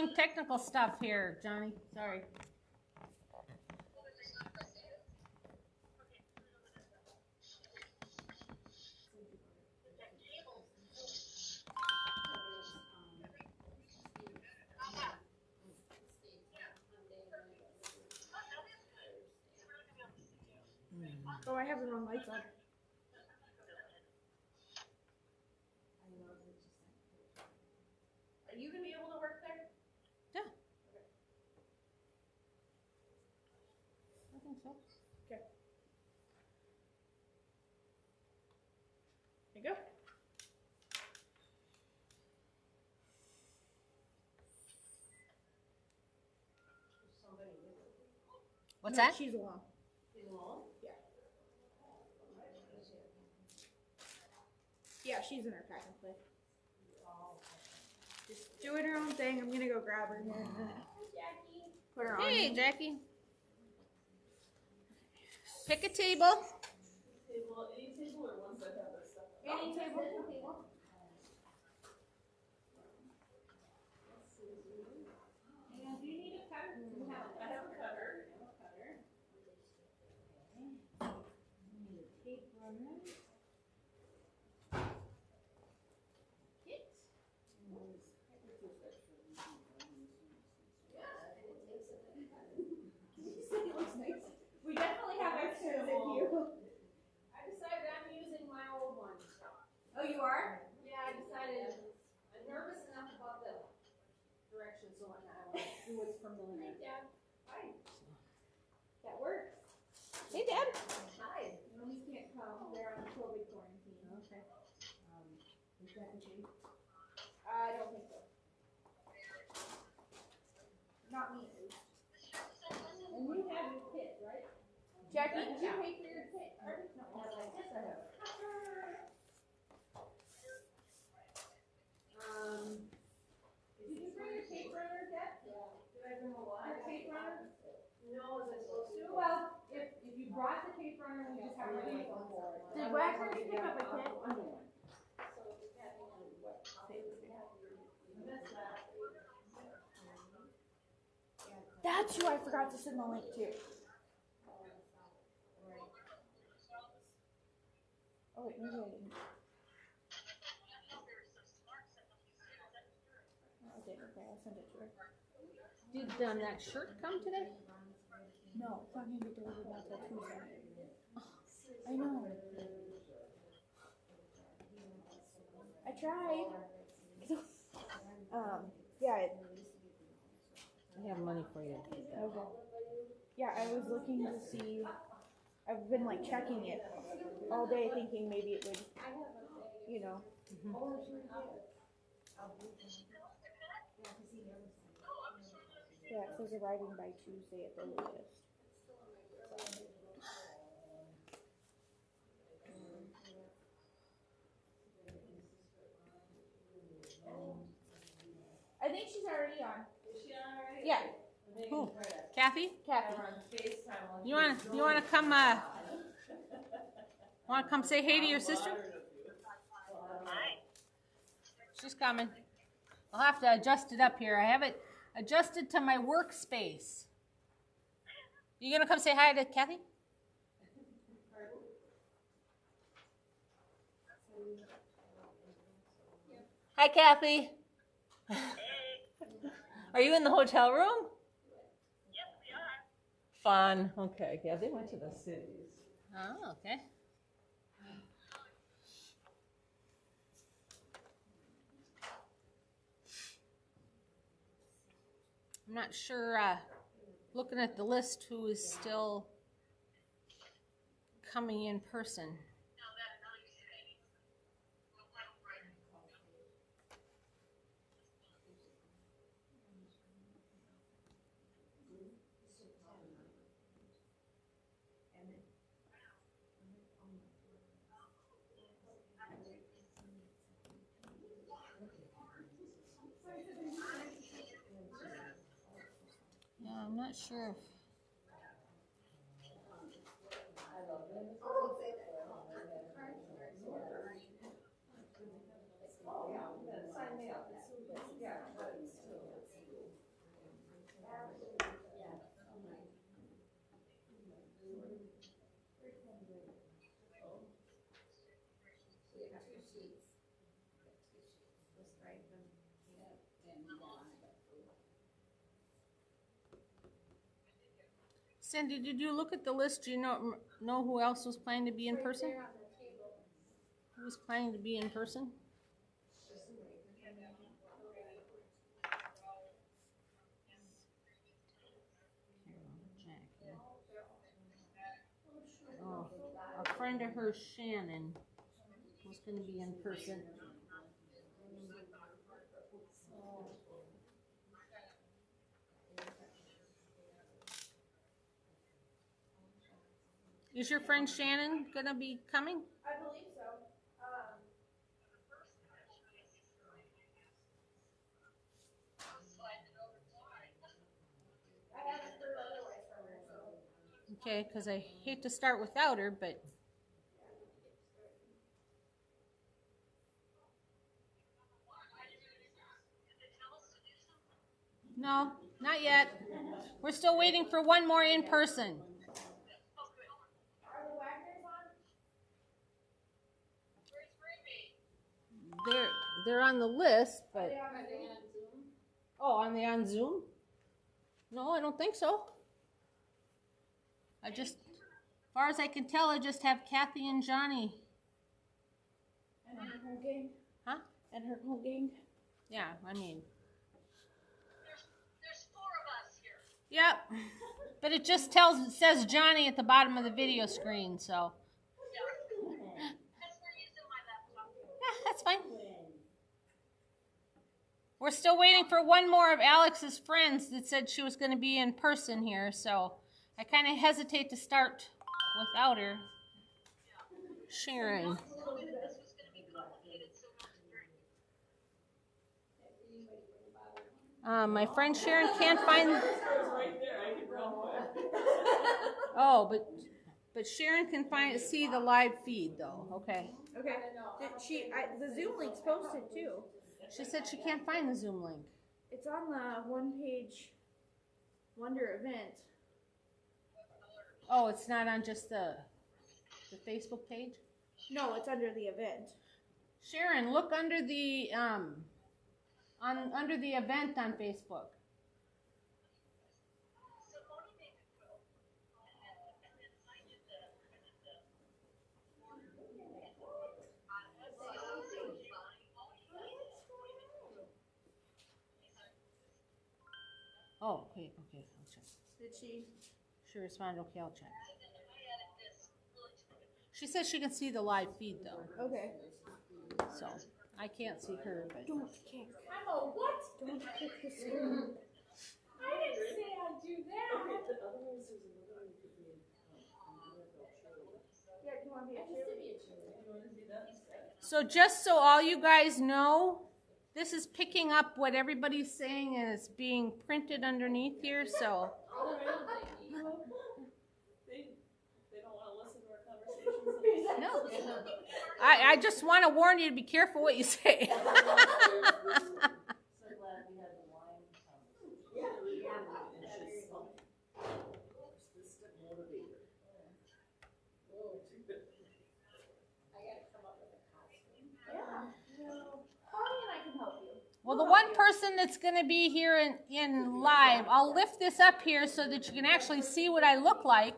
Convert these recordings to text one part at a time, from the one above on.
doing technical stuff here, Johnny. Sorry. Oh, I have the wrong lights on. Are you gonna be able to work there? Yeah. I think so. Okay. There you go. What's No, that? She's alone. She's alone? Yeah. Yeah, she's in her technically. Just doing her own thing. I'm gonna go grab her here. Jackie. Put her on. Hey, me. Jackie. Pick a table. Table, any table or ones that have their stuff on? Any table. And do you need a cutter? I have a cutter. Tape runner. Kit. We definitely have extras if you. I decided I'm using my old one. Oh, you are? Yeah, I decided, I'm nervous enough about the directions, so I want to do what's familiar. Hey, Dad. Hi. That works. Hey, Dad. Hi. No, you can't come. They're on COVID quarantine. Okay. Is that the date? I don't think so. Not me, at least. And you have your kit, right? Jackie, did you pay for your kit? No. Yes, I have. Did you bring your tape runner yet? Yeah. Did I bring a what? Your tape runner? No, was I supposed to? Well, if you brought the tape runner, we just have a ready one for it. Did Wagner pick up a kit? That's who I forgot to send the link to. Oh wait, maybe I didn't. Oh, I did. Okay, I'll send it to her. Did that shirt come today? No, it's not gonna get delivered until Tuesday. I know. I tried. Yeah. I have money for you. Okay. Yeah, I was looking to see. I've been like checking it all day, thinking maybe it would, you know. Yeah, it says arriving by Tuesday at the latest. I think she's already on. Is she on already? Yeah, Who? Kathy? Kathy. We're on FaceTime. You wanna come say hey to your sister? Hi. She's coming. I'll have to adjust it up here. I have it adjusted to my workspace. You gonna come say hi to Kathy? Hi, Kathy. Are you in the hotel room? Yes, we are. Fun. Okay. Yeah, they went to the cities. Oh, okay. I'm not sure, looking at the list, who is still coming in person. No, that another city. Yeah, I'm not sure if. Cindy, did you look at the list? Do you know who else was planning to be in person? Who was planning to be in person? Oh, a friend of hers, Shannon, was going to be in person. Is your friend Shannon going to be coming? I believe so. I haven't heard otherwise from her, so. Okay, because I hate to start without her, but no, not yet. We're still waiting for one more in person. Are the Wagners on? They're on the list, Are but they on Zoom? oh, are they on Zoom? No, I don't think so. As far as I can tell, I just have Kathy and Johnny. And her whole gang? Huh? And her whole gang? Yeah, I mean, There's 4 of us here. yep. But it says Johnny at the bottom of the video screen, so Yeah. Because we're using my laptop. yeah, that's fine. We're still waiting for one more of Alex's friends that said she was going to be in person here, so I kind of hesitate to start without her. Sharon. Told me that this was going to be complicated, so much to drink. My friend Sharon can't find. Oh, but Sharon can see the live feed though. Okay. Okay. The Zoom link's posted too. She said she can't find the Zoom link. It's on the one-page Wonder event. Oh, it's not on just the Facebook page? No, it's under the event. Sharon, look under the under the event on Facebook. So Moni made the quilt. And then I did the Oh, okay, I'll check. Did she? She responded, okay, I'll check. She says she can see the live feed though, Okay. so I can't see her, but Don't kick. I'm a what? Don't kick the screen. I didn't say I'd do that. Yeah, do you want to be a cheerleader? so just so all you guys know, this is picking up what everybody's saying and it's being printed underneath here, so They don't want to listen to our conversations. no. I just want to warn you to be careful what you say. Well, the one person that's going to be here in live, I'll lift this up here so that you can actually see what I look like.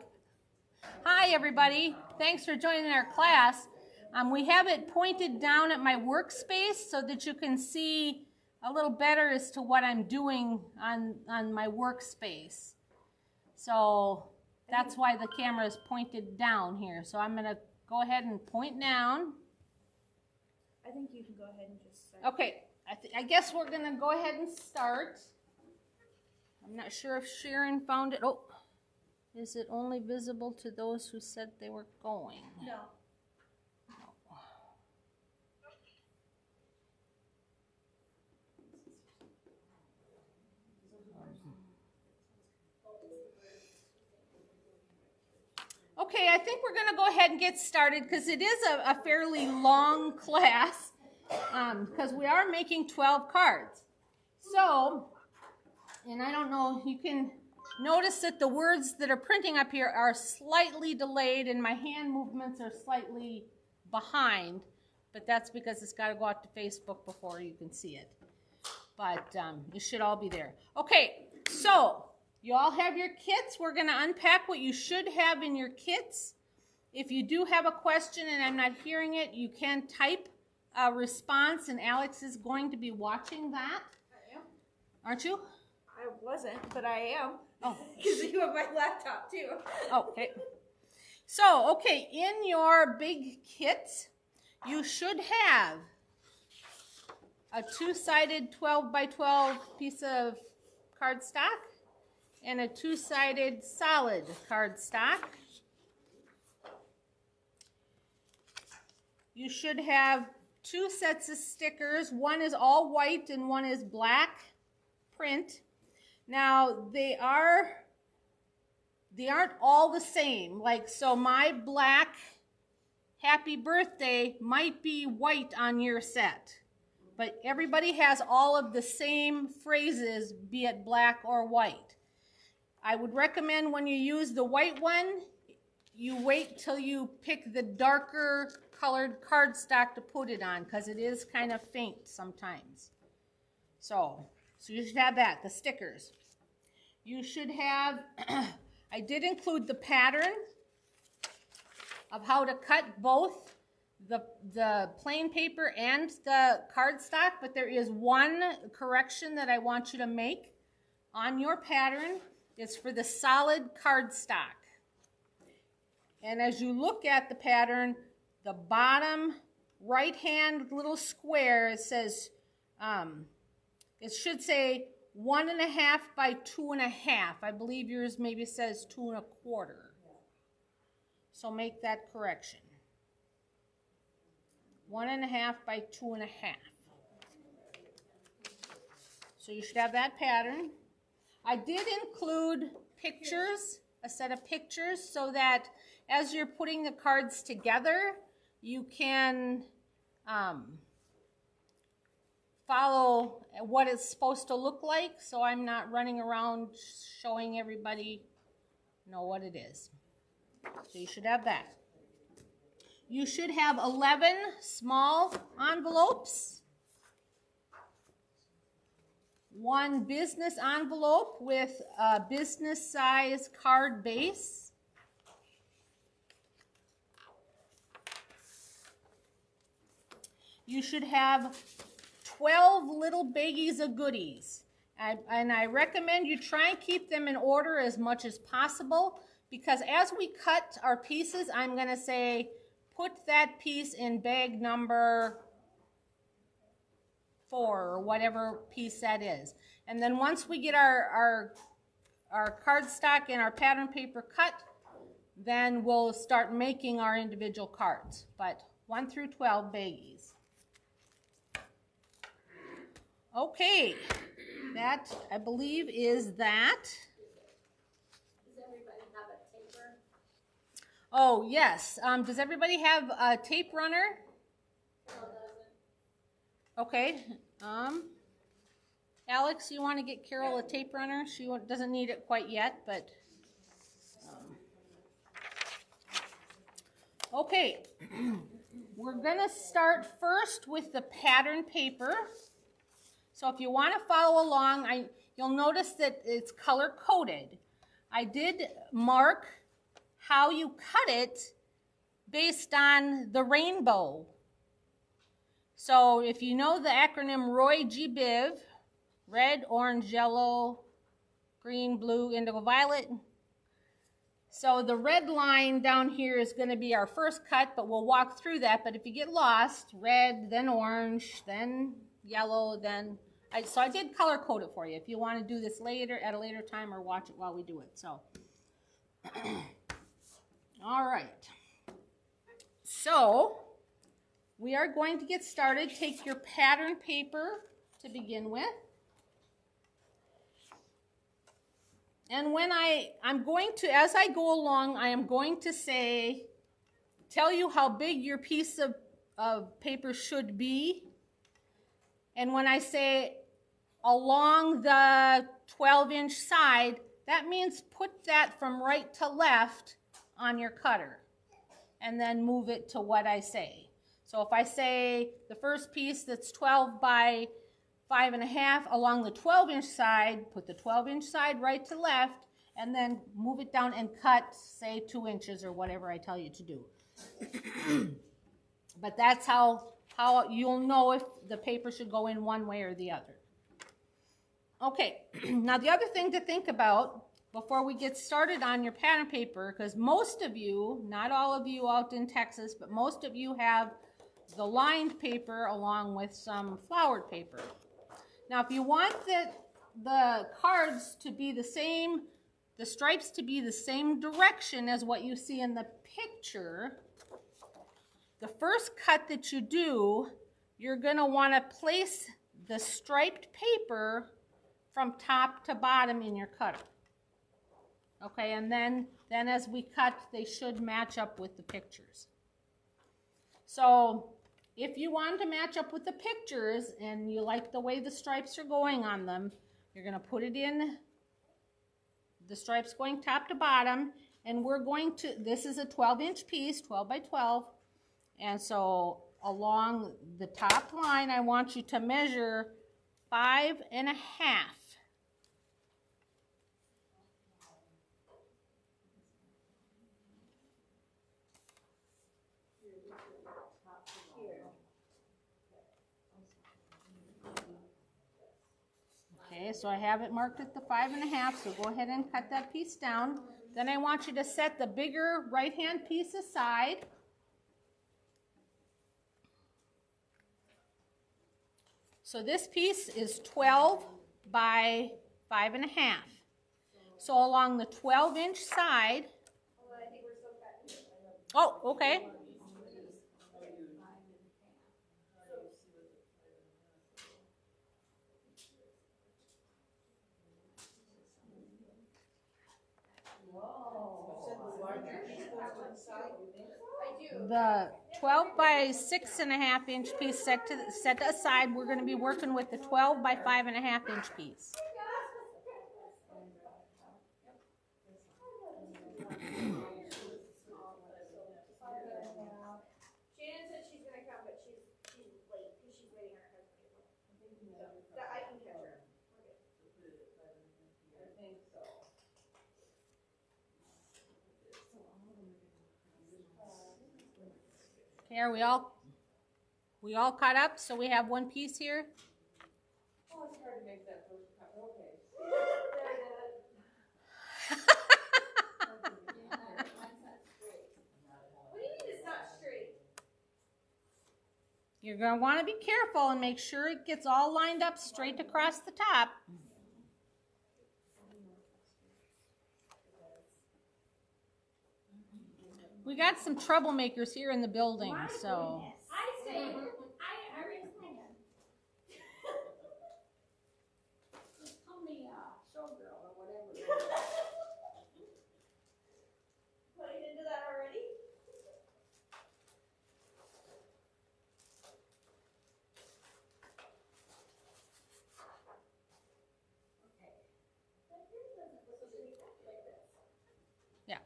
Hi, everybody. Thanks for joining our class. We have it pointed down at my workspace so that you can see a little better as to what I'm doing on my workspace. So that's why the camera is pointed down here. So I'm going to go ahead and point down. I think you can go ahead and just start. Okay, I guess we're going to go ahead and start. I'm not sure if Sharon found it. Oh, is it only visible to those who said they were going? No. Okay, I think we're going to go ahead and get started because it is a fairly long class because we are making 12 cards. So, and I don't know, you can notice that the words that are printing up here are slightly delayed and my hand movements are slightly behind, but that's because it's got to go out to Facebook before you can see it. But it should all be there. Okay, so You all have your kits. We're going to unpack what you should have in your kits. If you do have a question and I'm not hearing it, you can type a response, and Alex is going to be watching that. I am. Aren't you? I wasn't, but I am. Oh. Because you have my laptop too. Okay. So, okay, in your big kit, you should have a two-sided 12 by 12 piece of cardstock and a two-sided solid cardstock. You should have two sets of stickers. One is all white and one is black print. Now, they aren't all the same. Like, so my black happy birthday might be white on your set. But everybody has all of the same phrases, be it black or white. I would recommend when you use the white one, you wait till you pick the darker colored cardstock to put it on, because it is kind of faint sometimes. So you should have that, the stickers. You should have, I did include the pattern of how to cut both the plain paper and the cardstock, but there is one correction that I want you to make on your pattern. It's for the solid cardstock. And as you look at the pattern, the bottom right-hand little square, it says, it should say 1.5 by 2.5. I believe yours maybe says 2.25. So make that correction. 1.5 by 2.5. So you should have that pattern. I did include pictures, a set of pictures, so that as you're putting the cards together, you can follow what it's supposed to look like, so I'm not running around showing everybody what it is. So you should have that. You should have 11 small envelopes, one business envelope with a business size card base, you should have 12 little baggies of goodies. And I recommend you try and keep them in order as much as possible, because as we cut our pieces, I'm going to say, put that piece in bag number 4 or whatever piece that is. And then once we get our cardstock and our pattern paper cut, then we'll start making our individual cards. But 1 through 12 baggies. Okay, that I believe is that. Does everybody have a taper? Oh, yes. Does everybody have a tape runner? Carol doesn't. Okay. Alex, you want to get Carol a tape runner? She doesn't need it quite yet, but. Okay. We're going to start first with the pattern paper. So if you want to follow along, you'll notice that it's color-coded. I did mark how you cut it based on the rainbow. So if you know the acronym Roy G. Biv, red, orange, yellow, green, blue, indigo, violet. So the red line down here is going to be our first cut, but we'll walk through that. But if you get lost, red, then orange, then yellow, then... So I did color code it for you if you want to do this later at a later time or watch it while we do it. So, all right. So we are going to get started. Take your pattern paper to begin with. And when I'm going to, as I go along, I am going to tell you how big your piece of paper should be. And when I say along the 12-inch side, that means put that from right to left on your cutter and then move it to what I say. So if I say the first piece that's 12 by 5.5 along the 12-inch side, put the 12-inch side right to left, and then move it down and cut, say 2 inches or whatever I tell you to do. But that's how you'll know if the paper should go in one way or the other. Okay, now the other thing to think about before we get started on your pattern paper, because most of you, not all of you out in Texas, but most of you have the lined paper along with some flowered paper. Now, if you want the cards to be the same, the stripes to be the same direction as what you see in the picture, the first cut that you do, you're going to want to place the striped paper from top to bottom in your cutter. Okay, and then as we cut, they should match up with the pictures. So if you want to match up with the pictures and you like the way the stripes are going on them, you're going to put it in the stripes going top to bottom, and we're going to, this is a 12-inch piece, 12 by 12, and so along the top line, I want you to measure 5.5. Okay, so I have it marked at the 5.5, so go ahead and cut that piece down. Then I want you to set the bigger right-hand piece aside. So this piece is 12 by 5.5. So along the 12-inch side, oh, okay. The 12 by 6.5 inch piece set aside, we're going to be working with the 12 by 5.5 inch piece. Shannon said she's gonna come, but she's late because she's waiting on her husband. So I can catch her. I think so. Okay, are we all caught up? So we have one piece here. Oh, it's hard to make that first cut. Okay. What do you mean it's not straight? You're going to want to be careful and make sure it gets all lined up straight across the top. We got some troublemakers here in the building, so. I say, I already planned. Just call me showgirl or whatever. Putting into that already? Okay. But yours doesn't look exactly like this. Yeah.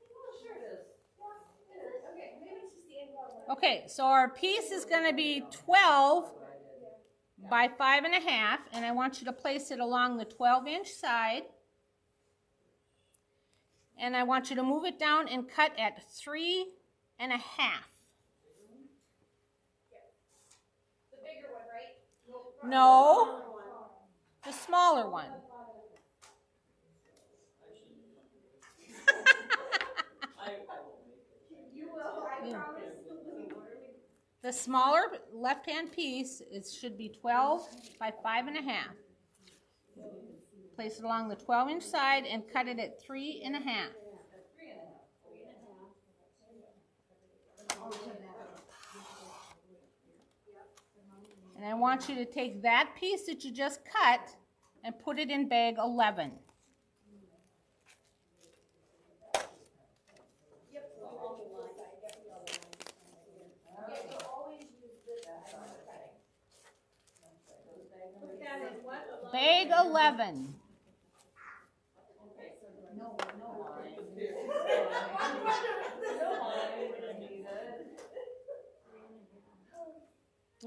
Oh, sure it is. Yeah, it is. Okay, maybe it's just the angle I want. Okay, so our piece is going to be 12 by 5.5, and I want you to place it along the 12-inch side. And I want you to move it down and cut at 3.5. The bigger one, right? No, the smaller one. You will, I promise. The smaller left-hand piece should be 12 by 5.5. Place it along the 12-inch side and cut it at 3.5. And I want you to take that piece that you just cut and put it in bag 11. Bag 11.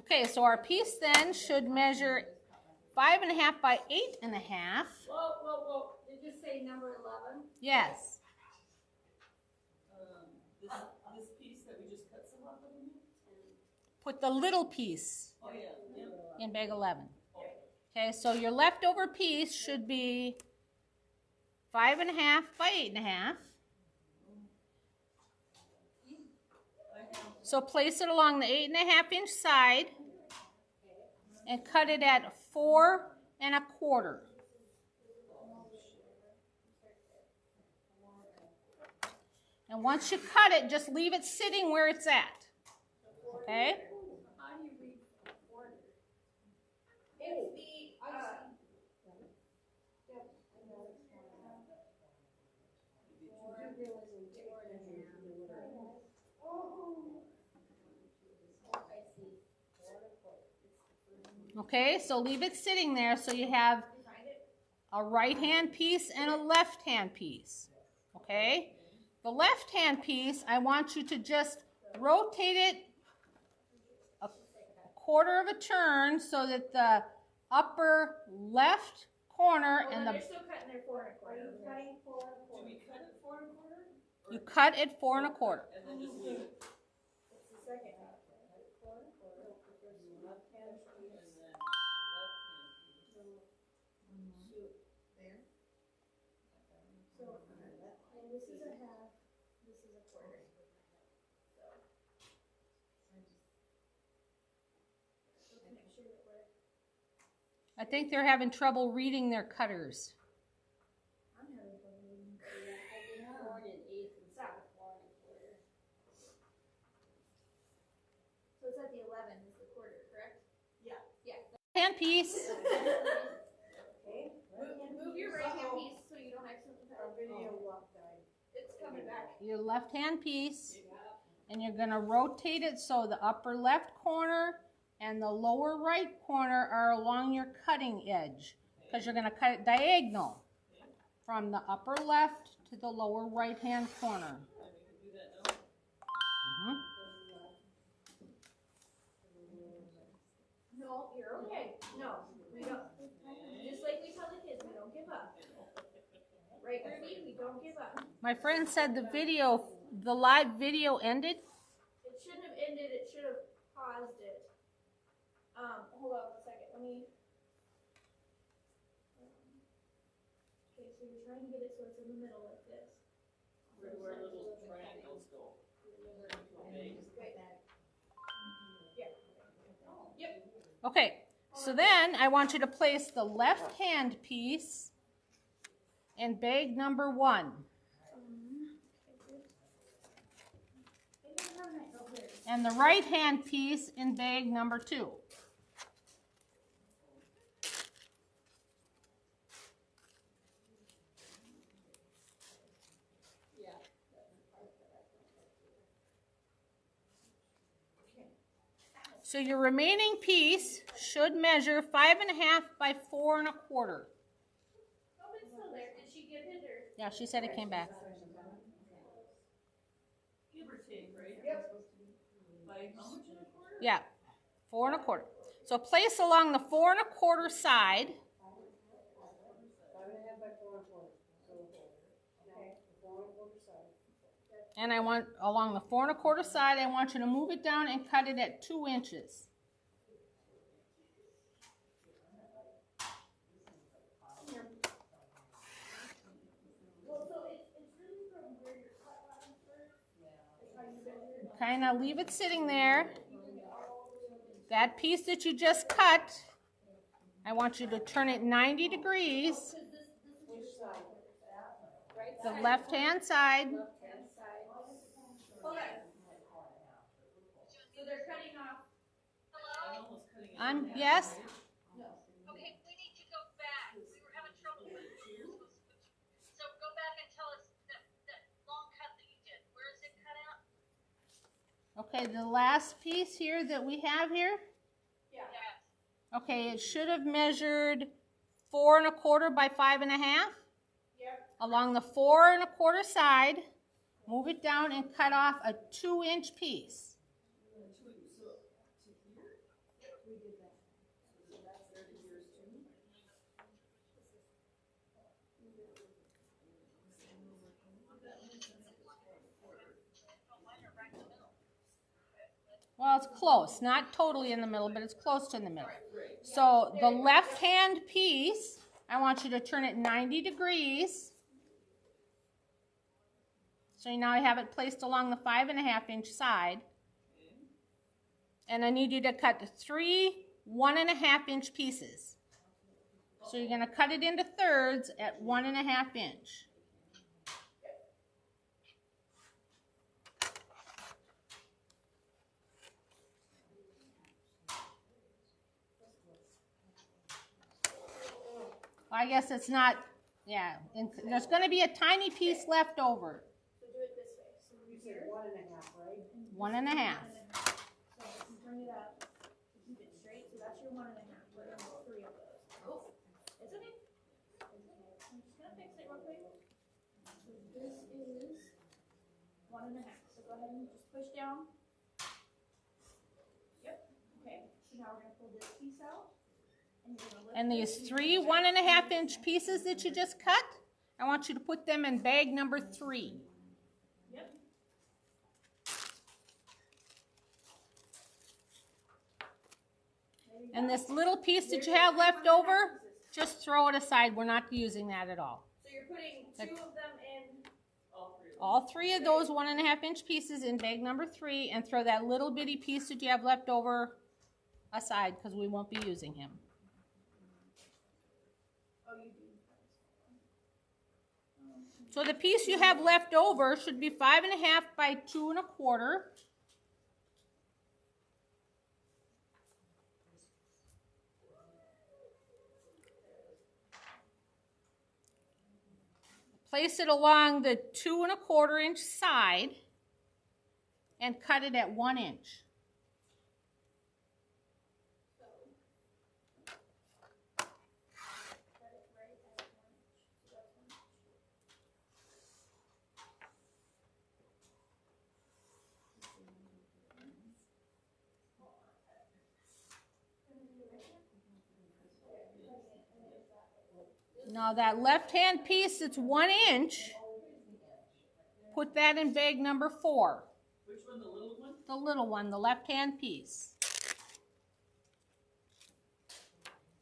Okay, so our piece then should measure 5.5 by 8.5. Whoa. Did you say number 11? Yes. This piece that we just cut some off of you? Put the little piece Oh, yeah. in bag 11. Okay, so your leftover piece should be 5.5 by 8.5. So place it along the 8.5-inch side and cut it at 4.25. And once you cut it, just leave it sitting where it's at. Okay? How do you read order? It's the, Okay, so leave it sitting there so you have a right-hand piece and a left-hand piece. Okay? The left-hand piece, I want you to just rotate it a quarter of a turn so that the upper left corner and They're the still cutting their 4.25. Do we cut it 4.25? you cut at 4.25. And then just leave it? It's the second half. Left hand piece and then left hand piece. And this is a half, this is a quarter. I think they're having trouble reading their cutters. I'm having fun reading. So it's at the 11 is the quarter, correct? Hand piece. Move your right hand piece so you don't accidentally cut. Our video it's coming back. Your left-hand piece, and you're going to rotate it so the upper left corner and the lower right corner are along your cutting edge, because you're going to cut it diagonal from the upper left to the lower right-hand corner. No, you're okay. No, we don't. Just like we tell the kids, we don't give up. Right, Ruby? We don't give up. My friend said the live video ended. It shouldn't have ended. It should have paused it. Hold on a second. Let me. Okay, so you're trying to get it so it's in the middle like this. Where do our little triangles go? Okay. Yep. Okay, so then I want you to place the left-hand piece in bag number 1. And the right-hand piece in bag number 2. So your remaining piece should measure 5.5 by 4.25. Oh, it's still there. Did she get it or? Yeah, she said it came back. Give or take, right? Yep. By how much in a quarter? Yeah, 4.25. So place along the 4.25 side. And I want along the 4.25 side, I want you to move it down and cut it at 2 inches. Kind of leave it sitting there. That piece that you just cut, I want you to turn it 90 degrees. The left-hand side. Hold on. So they're cutting off. Yes. Okay, we need to go back. We were having trouble with it. So go back and tell us that long cut that you did. Where is it cut out? Okay, the last piece here that we have here. Yeah. Yes. Okay, it should have measured 4.25 by 5.5. Yep. Along the 4.25 side, move it down and cut off a 2-inch piece. Well, it's close, not totally in the middle, but it's close to in the middle. So the left-hand piece, I want you to turn it 90 degrees. So now I have it placed along the 5.5-inch side. And I need you to cut 3 1.5-inch pieces. So you're going to cut it into thirds at 1.5 inch. I guess it's not, yeah, and there's going to be a tiny piece left over. So do it this way. So you said 1.5, right? 1.5. So if you bring it up to keep it straight, so that's your 1.5. We're gonna do 3 of those. Oh, it's okay. I'm just gonna fix it real quick. So this is 1.5. So go ahead and just push down. Yep. Okay. So now we're gonna pull this piece out. And you're gonna lift And these this. 3 1.5-inch pieces that you just cut, I want you to put them in bag number 3. Yep. And this little piece that you have left over, just throw it aside. We're not using that at all. So you're putting 2 of them in. All 3 of those 1.5-inch pieces in bag number 3, and throw that little bitty piece that you have left over aside because we won't be using him. Oh, you do. So the piece you have left over should be 5.5 by 2 1/4. Place it along the 2 1/4-inch side and cut it at 1 inch. Now that left-hand piece that's 1 inch, put that in bag number 4. Which one, the little one? The little one, the left-hand piece.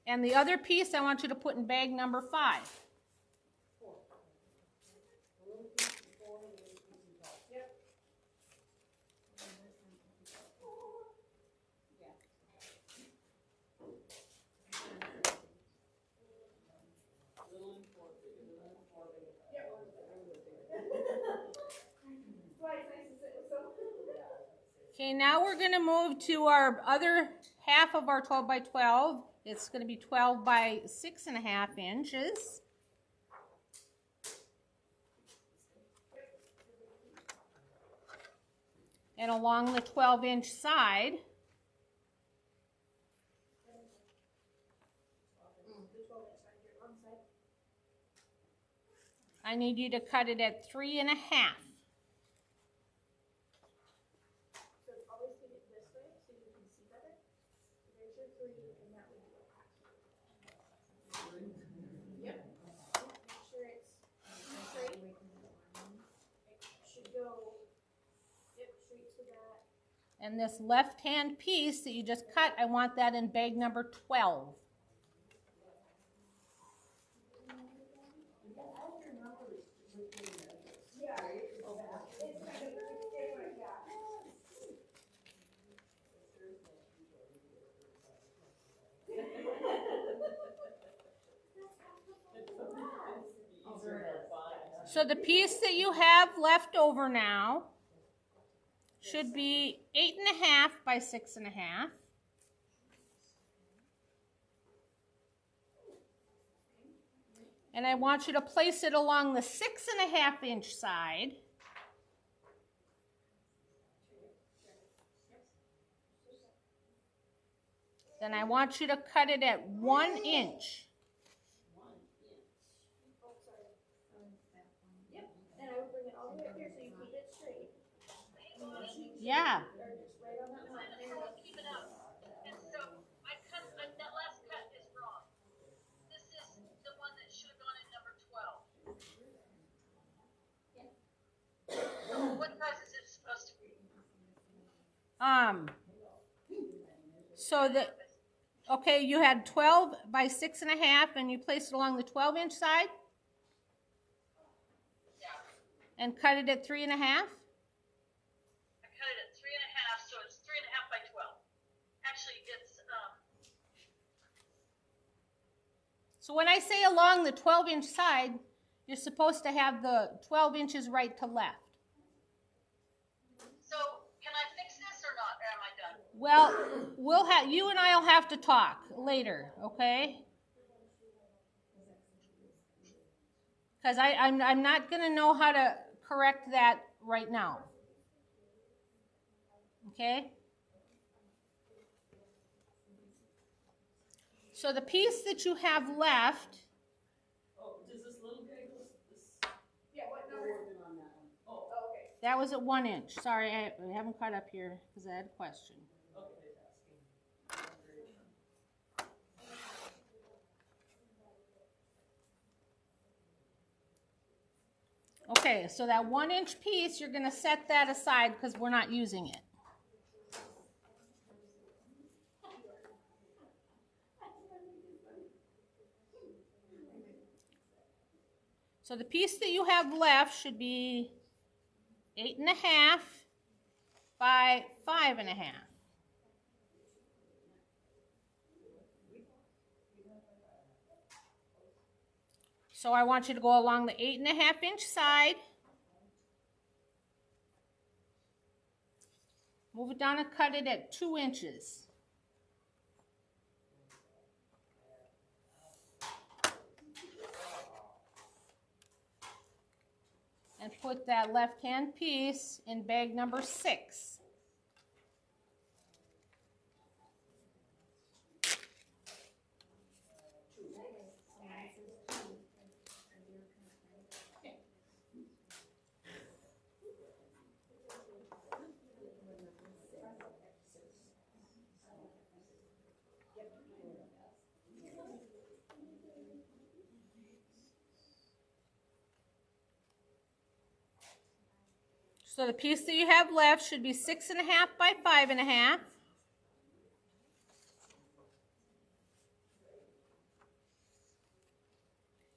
And the other piece I want you to put in bag number 5. Okay, now we're going to move to our other half of our 12 by 12. It's going to be 12 by 6.5 inches. And along the 12-inch side, I need you to cut it at 3.5. So always keep it this way so you can see better. So there's your 3, and that would be a half. Yep. Make sure it's straight. It should go, yep, straight to that. And this left-hand piece that you just cut, I want that in bag number 12. So the piece that you have left over now should be 8.5 by 6.5. And I want you to place it along the 6.5-inch side. Then I want you to cut it at 1 inch. Yep. And I would bring it all the way up here so you keep it straight. Yeah. Or just right on that line. There you go. Keep it up. And so that last cut is wrong. This is the one that should have gone in number 12. What size is it supposed to be? So okay, you had 12 by 6.5 and you placed it along the 12-inch side Yeah. and cut it at 3.5? I cut it at 3.5, so it's 3.5 by 12. Actually, it's So when I say along the 12-inch side, you're supposed to have the 12 inches right to left. so can I fix this or not? Or am I done? Well, you and I'll have to talk later, okay? Because I'm not going to know how to correct that right now. Okay? So the piece that you have left, Oh, does this little guy go, this? Yeah, what number? Oh, Oh, okay. that was at 1 inch. Sorry, I haven't caught up here because I had a question. okay, Okay, so that 1 inch piece, you're going to set that aside because we're not using it. So the piece that you have left should be 8.5 by 5.5. So I want you to go along the 8.5 inch side. Move it down and cut it at 2 inches. And put that left-hand piece in bag number 6. So the piece that you have left should be 6.5 by 5.5.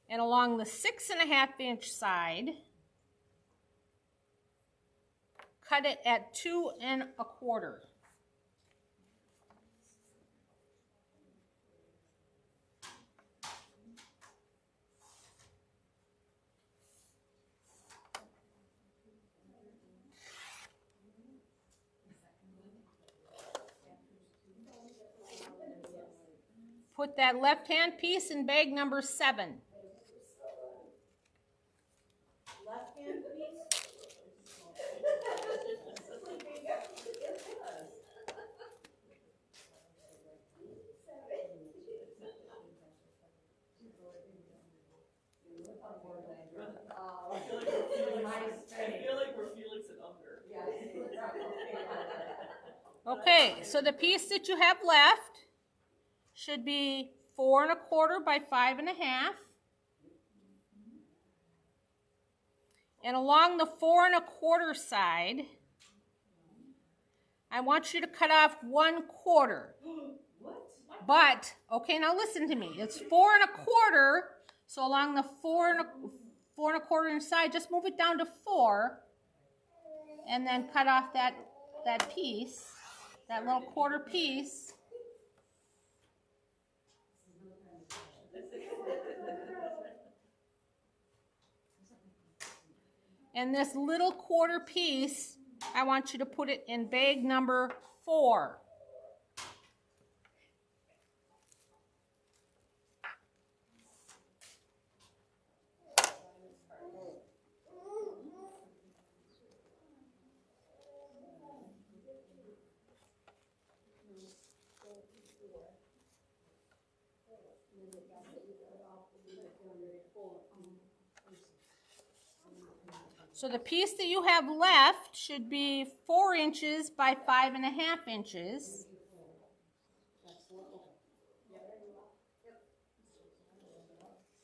And along the 6.5 inch side, cut it at 2 1/4. Put that left-hand piece in bag number 7. Left hand, please. I feel like we're Felix and Unger. Okay, so the piece that you have left should be 4 1/4 by 5.5. And along the 4 1/4 side, I want you to cut off 1/4. What? But, okay, now listen to me. It's 4 1/4. So along the 4 1/4 inch side, just move it down to 4. And then cut off that piece, that little quarter piece. And this little quarter piece, I want you to put it in bag number 4. So the piece that you have left should be 4 inches by 5.5 inches.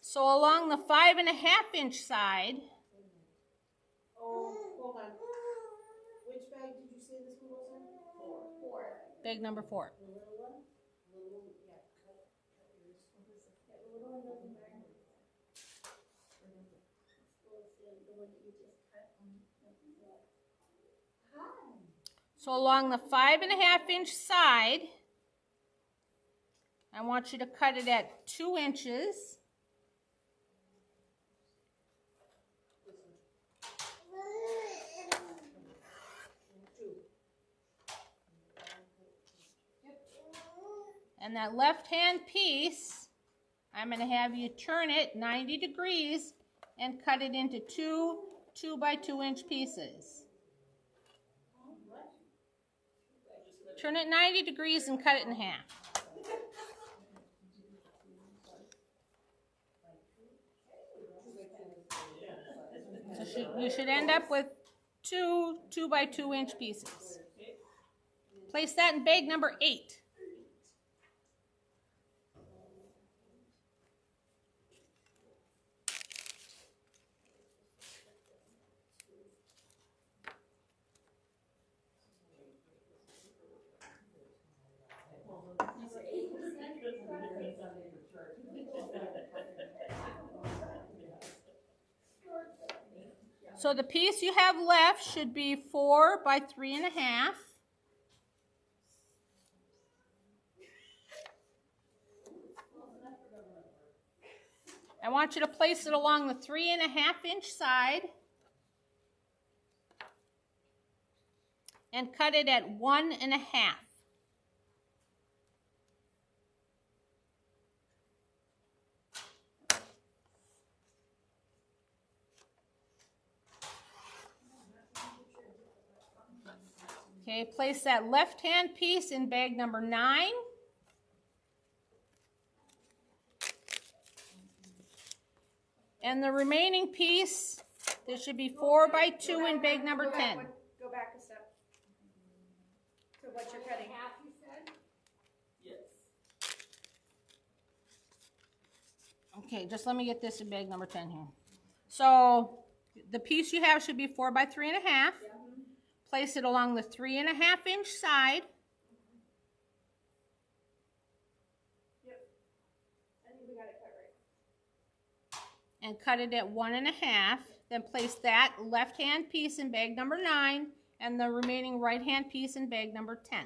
So along the 5.5 inch side, Oh, hold on. Which bag did you say this one was in? 4. bag number 4. The little one? one goes in there. The one that you just cut. Hi. So along the 5.5-inch side, I want you to cut it at 2 inches. And that left-hand piece, I'm going to have you turn it 90 degrees and cut it into 2 by 2 inch pieces. Turn it 90 degrees and cut it in half. So you should end up with 2 by 2 inch pieces. Place that in bag number 8. So the piece you have left should be 4 by 3.5. I want you to place it along the 3.5-inch side and cut it at 1.5. Okay, place that left-hand piece in bag number 9. And the remaining piece, there should be 4 by 2 in bag number 10. Go back a step. So what you're cutting. Half, you said? Yes. Okay, just let me get this in bag number 10 here. So the piece you have should be 4 by 3.5. Place it along the 3.5-inch side. Yep. I think we got it cut right. And cut it at 1.5. Then place that left-hand piece in bag number 9 and the remaining right-hand piece in bag number 10.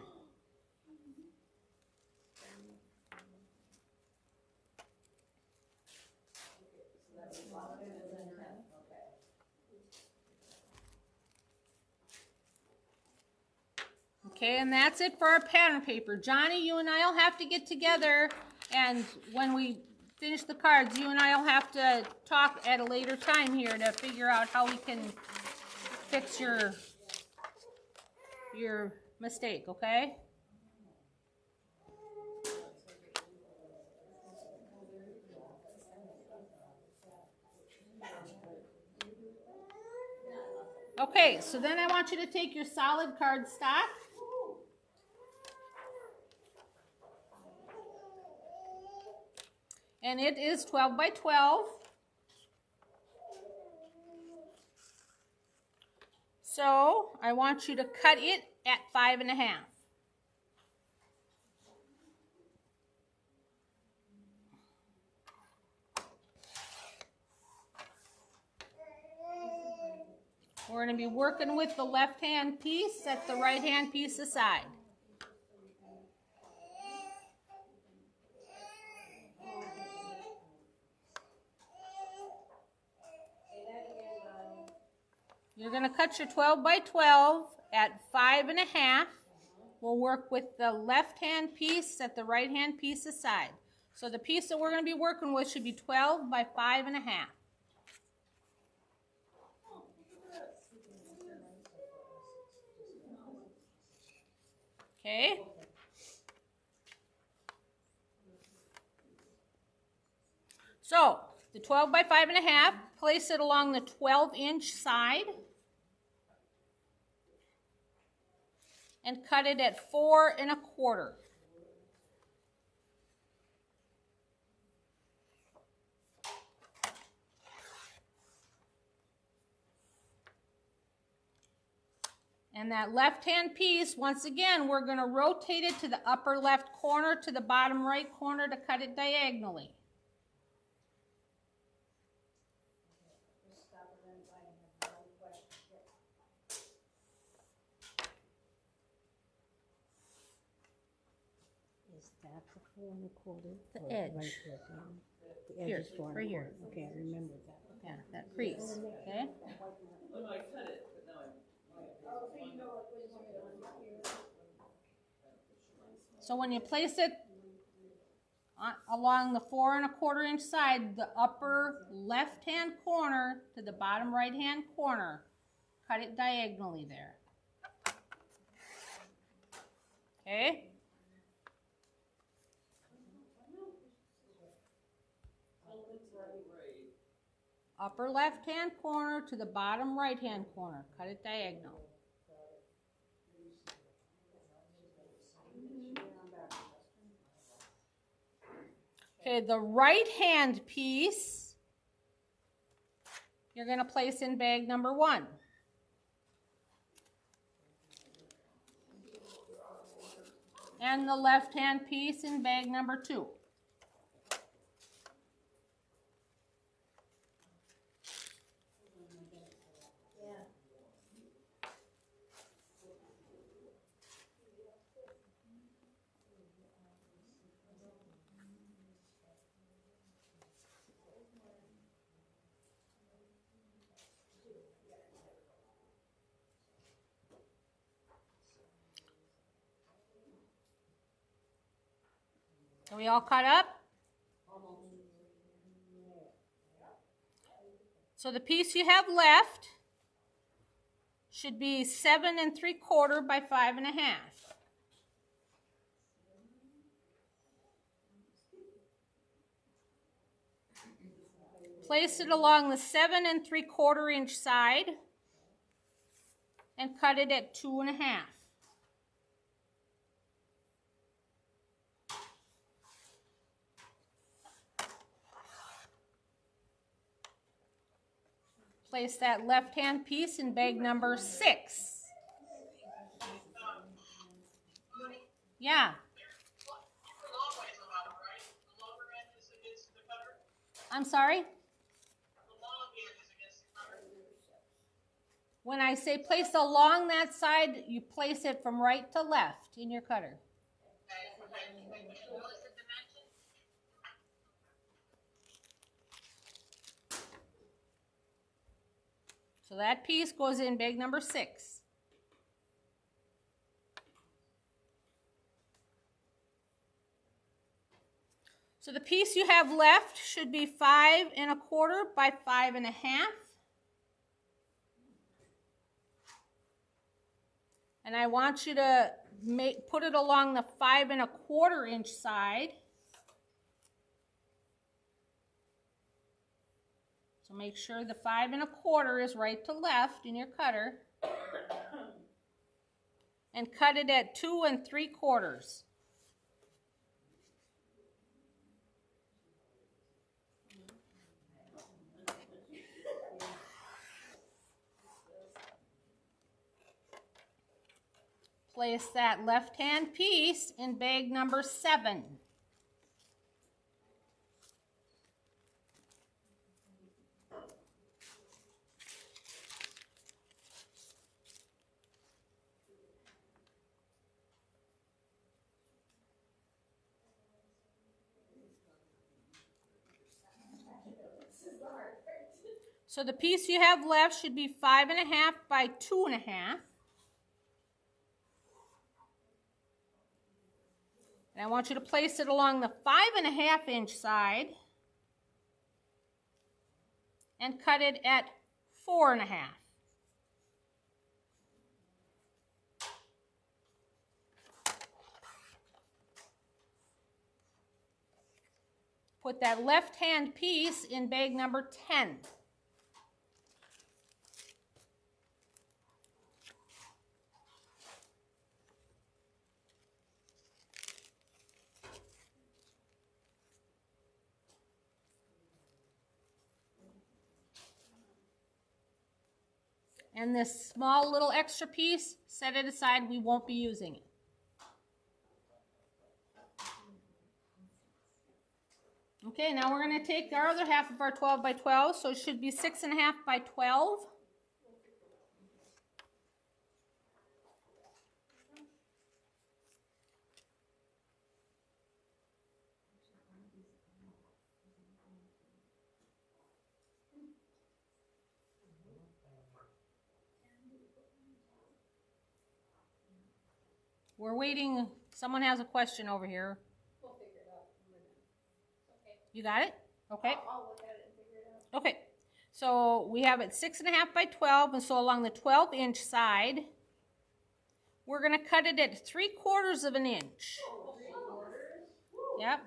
Okay, and that's it for our pattern paper. Johnny, you and I will have to get together, and when we finish the cards, you and I will have to talk at a later time here to figure out how we can fix your mistake, okay? Okay, so then I want you to take your solid card stock. And it is 12 by 12. So I want you to cut it at 5.5. We're going to be working with the left-hand piece, set the right-hand piece aside. You're going to cut your 12 by 12 at 5.5. We'll work with the left-hand piece, set the right-hand piece aside. So the piece that we're going to be working with should be 12 by 5.5. Okay. So the 12 by 5.5, place it along the 12-inch side and cut it at 4.25. And that left-hand piece, once again, we're going to rotate it to the upper left corner to the bottom right corner to cut it diagonally. That's a 4 1/4. The or edge. right there, the edge Here, is 4 right here. 1/4. Okay, I remembered that. Yeah, that crease, okay? Oh, no, I cut it, but now So when you place it along the 4 1/4 inch side, the upper left-hand corner to the bottom right-hand corner, cut it diagonally there. Okay? Upper left-hand corner to the bottom right-hand corner, cut it diagonal. Okay, the right hand piece, you're going to place in bag number 1. And the left hand piece in bag number 2. Are we all caught up? So the piece you have left should be 7 3/4 by 5 1/2. Place it along the 7 3/4 inch side and cut it at 2 1/2. Place that left-hand piece in bag number 6. Yeah. I'm sorry? When I say place along that side, you place it from right to left in your cutter. So that piece goes in bag number 6. So the piece you have left should be 5 1/4 by 5 1/2. And I want you to put it along the 5 1/4 inch side. So make sure the 5 1/4 is right to left in your cutter. And cut it at 2 3/4. Place that left-hand piece in bag number 7. So the piece you have left should be 5 1/2 by 2 1/2. And I want you to place it along the 5 1/2 inch side and cut it at 4 1/2. Put that left-hand piece in bag number 10. And this small little extra piece, set it aside, we won't be using it. Okay, now we're going to take our other half of our 12 by 12, so it should be 6 1/2 by 12. We're waiting. Someone has a question over here. We'll figure it out in a minute. Okay. You got it? Okay. I'll look at it and figure it out. Okay. So we have it 6.5 by 12, and so along the 12-inch side, we're going to cut it at 3/4 of an inch. Yep.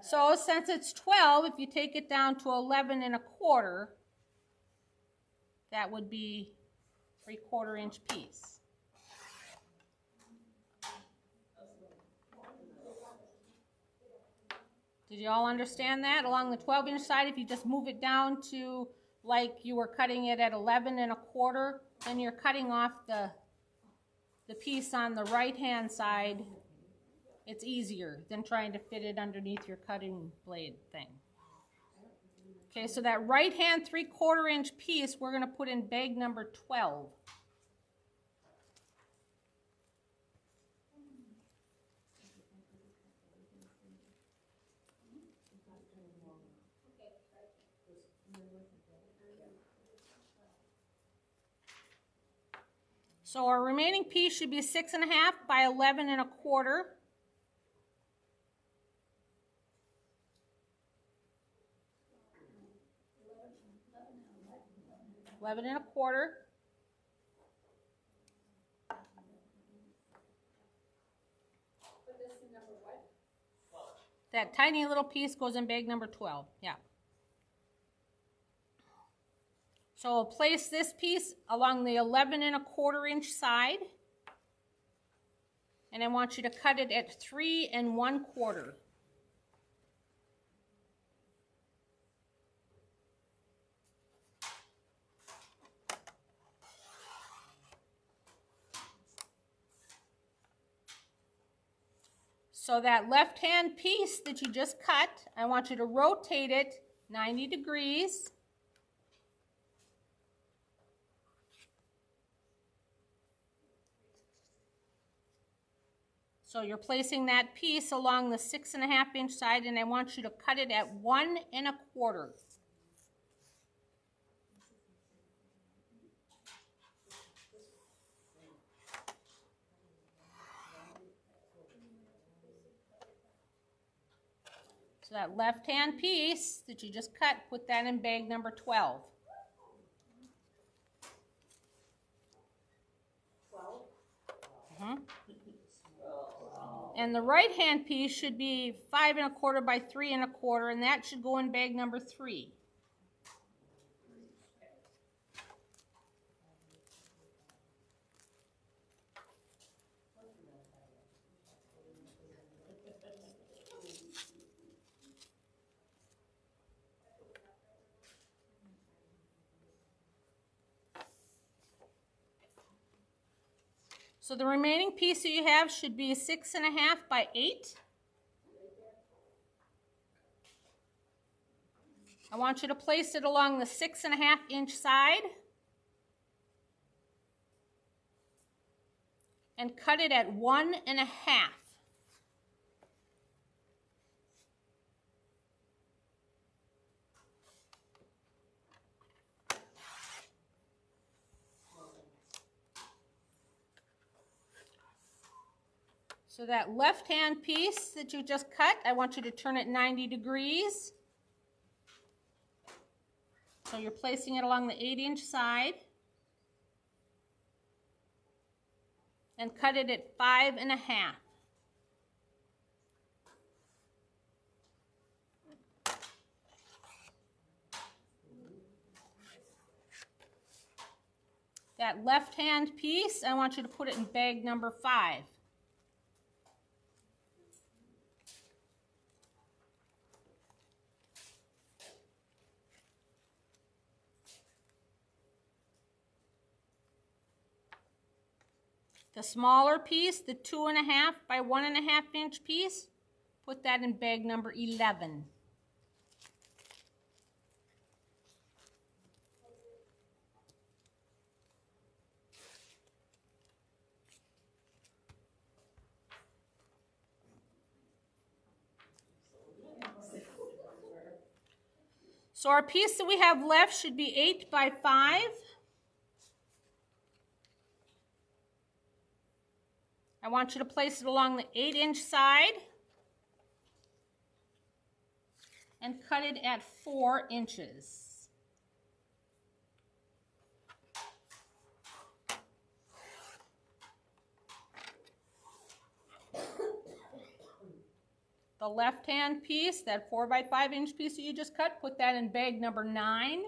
So since it's 12, if you take it down to 11 1/4, that would be 3/4 inch piece. Did you all understand that? Along the 12-inch side, if you just move it down to like you were cutting it at 11 1/4, then you're cutting off the piece on the right-hand side. It's easier than trying to fit it underneath your cutting blade thing. Okay, so that right-hand 3/4 inch piece, we're going to put in bag number 12. So our remaining piece should be 6.5 by 11 1/4. 11 1/4. Put this in number what? That tiny little piece goes in bag number 12. Yeah. So we'll place this piece along the 11 1/4 inch side. And I want you to cut it at 3 1/4. So that left-hand piece that you just cut, I want you to rotate it 90 degrees. So you're placing that piece along the 6.5 inch side, and I want you to cut it at 1 1/4. So that left-hand piece that you just cut, put that in bag number 12. 12? And the right-hand piece should be 5 1/4 by 3 1/4, and that should go in bag number 3. So the remaining piece that you have should be 6.5 by 8. I want you to place it along the 6.5 inch side and cut it at 1 1/2. So that left-hand piece that you just cut, I want you to turn it 90 degrees. So you're placing it along the 8-inch side. And cut it at 5 1/2. That left-hand piece, I want you to put it in bag number 5. The smaller piece, the 2 1/2 by 1 1/2 inch piece, put that in bag number 11. So our piece that we have left should be 8 by 5. I want you to place it along the 8-inch side and cut it at 4 inches. The left-hand piece, that 4 by 5 inch piece that you just cut, put that in bag number 9.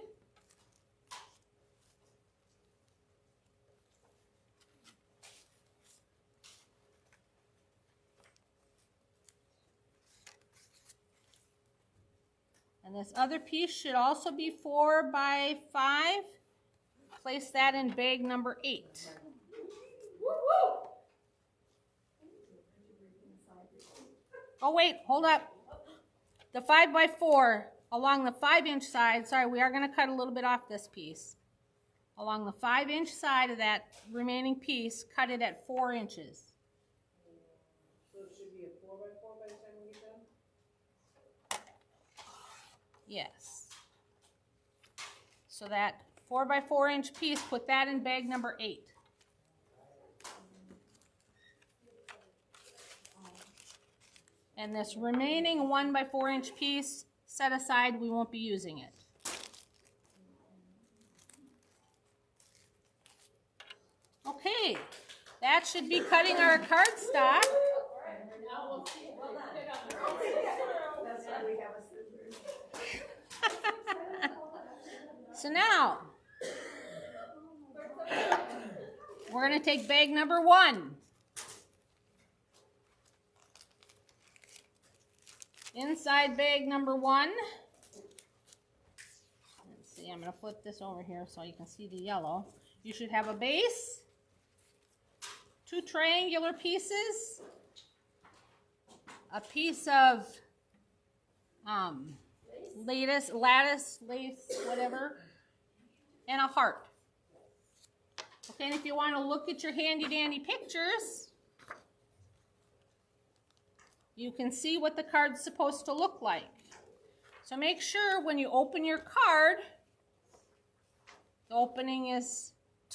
And this other piece should also be 4 by 5. Place that in bag number 8. Oh wait, hold up. The 5 by 4 along the 5-inch side, sorry, we are going to cut a little bit off this piece. Along the 5-inch side of that remaining piece, cut it at 4 inches. So it should be a 4 by 4 by the time we get done? Yes. So that 4 by 4 inch piece, put that in bag number 8. And this remaining 1 by 4 inch piece, set aside, we won't be using it. Okay, that should be cutting our cardstock. That's why we have a scissors. So now, we're going to take bag number 1. Inside bag number 1, let's see, I'm going to flip this over here so you can see the yellow. You should have a base, 2 triangular pieces, a piece of lattice, lace, whatever, and a heart. Okay, and if you want to look at your handy dandy pictures, you can see what the card's supposed to look like. So make sure when you open your card, the opening is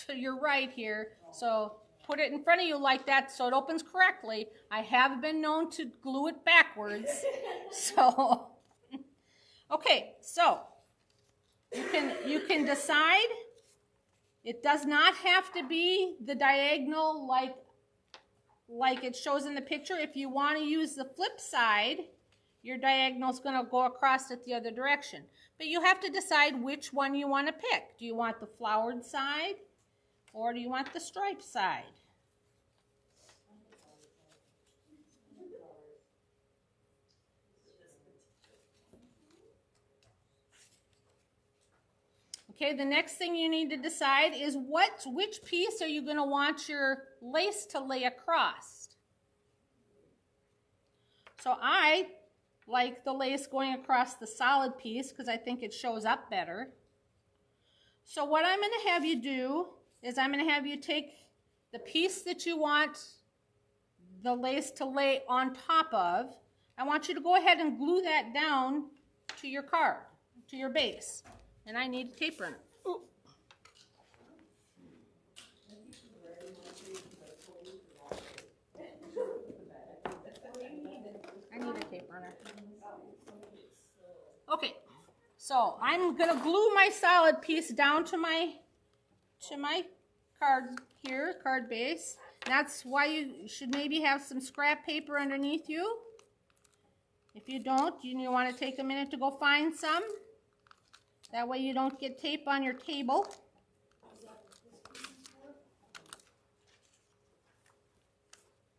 to your right here. So put it in front of you like that so it opens correctly. I have been known to glue it backwards. So, okay, so you can decide. It does not have to be the diagonal like it shows in the picture. If you want to use the flip side, your diagonal is going to go across it the other direction. But you have to decide which one you want to pick. Do you want the flowered side or do you want the striped side? Okay, the next thing you need to decide is which piece are you going to want your lace to lay across. So I like the lace going across the solid piece because I think it shows up better. So what I'm going to have you do is I'm going to have you take the piece that you want the lace to lay on top of. I want you to go ahead and glue that down to your card, to your base. And I need a tape runner. Ooh. I need a tape runner. Okay, so I'm gonna glue my solid piece down to my card here, card base. That's why you should maybe have some scrap paper underneath you. If you don't, you want to take a minute to go find some. That way you don't get tape on your table.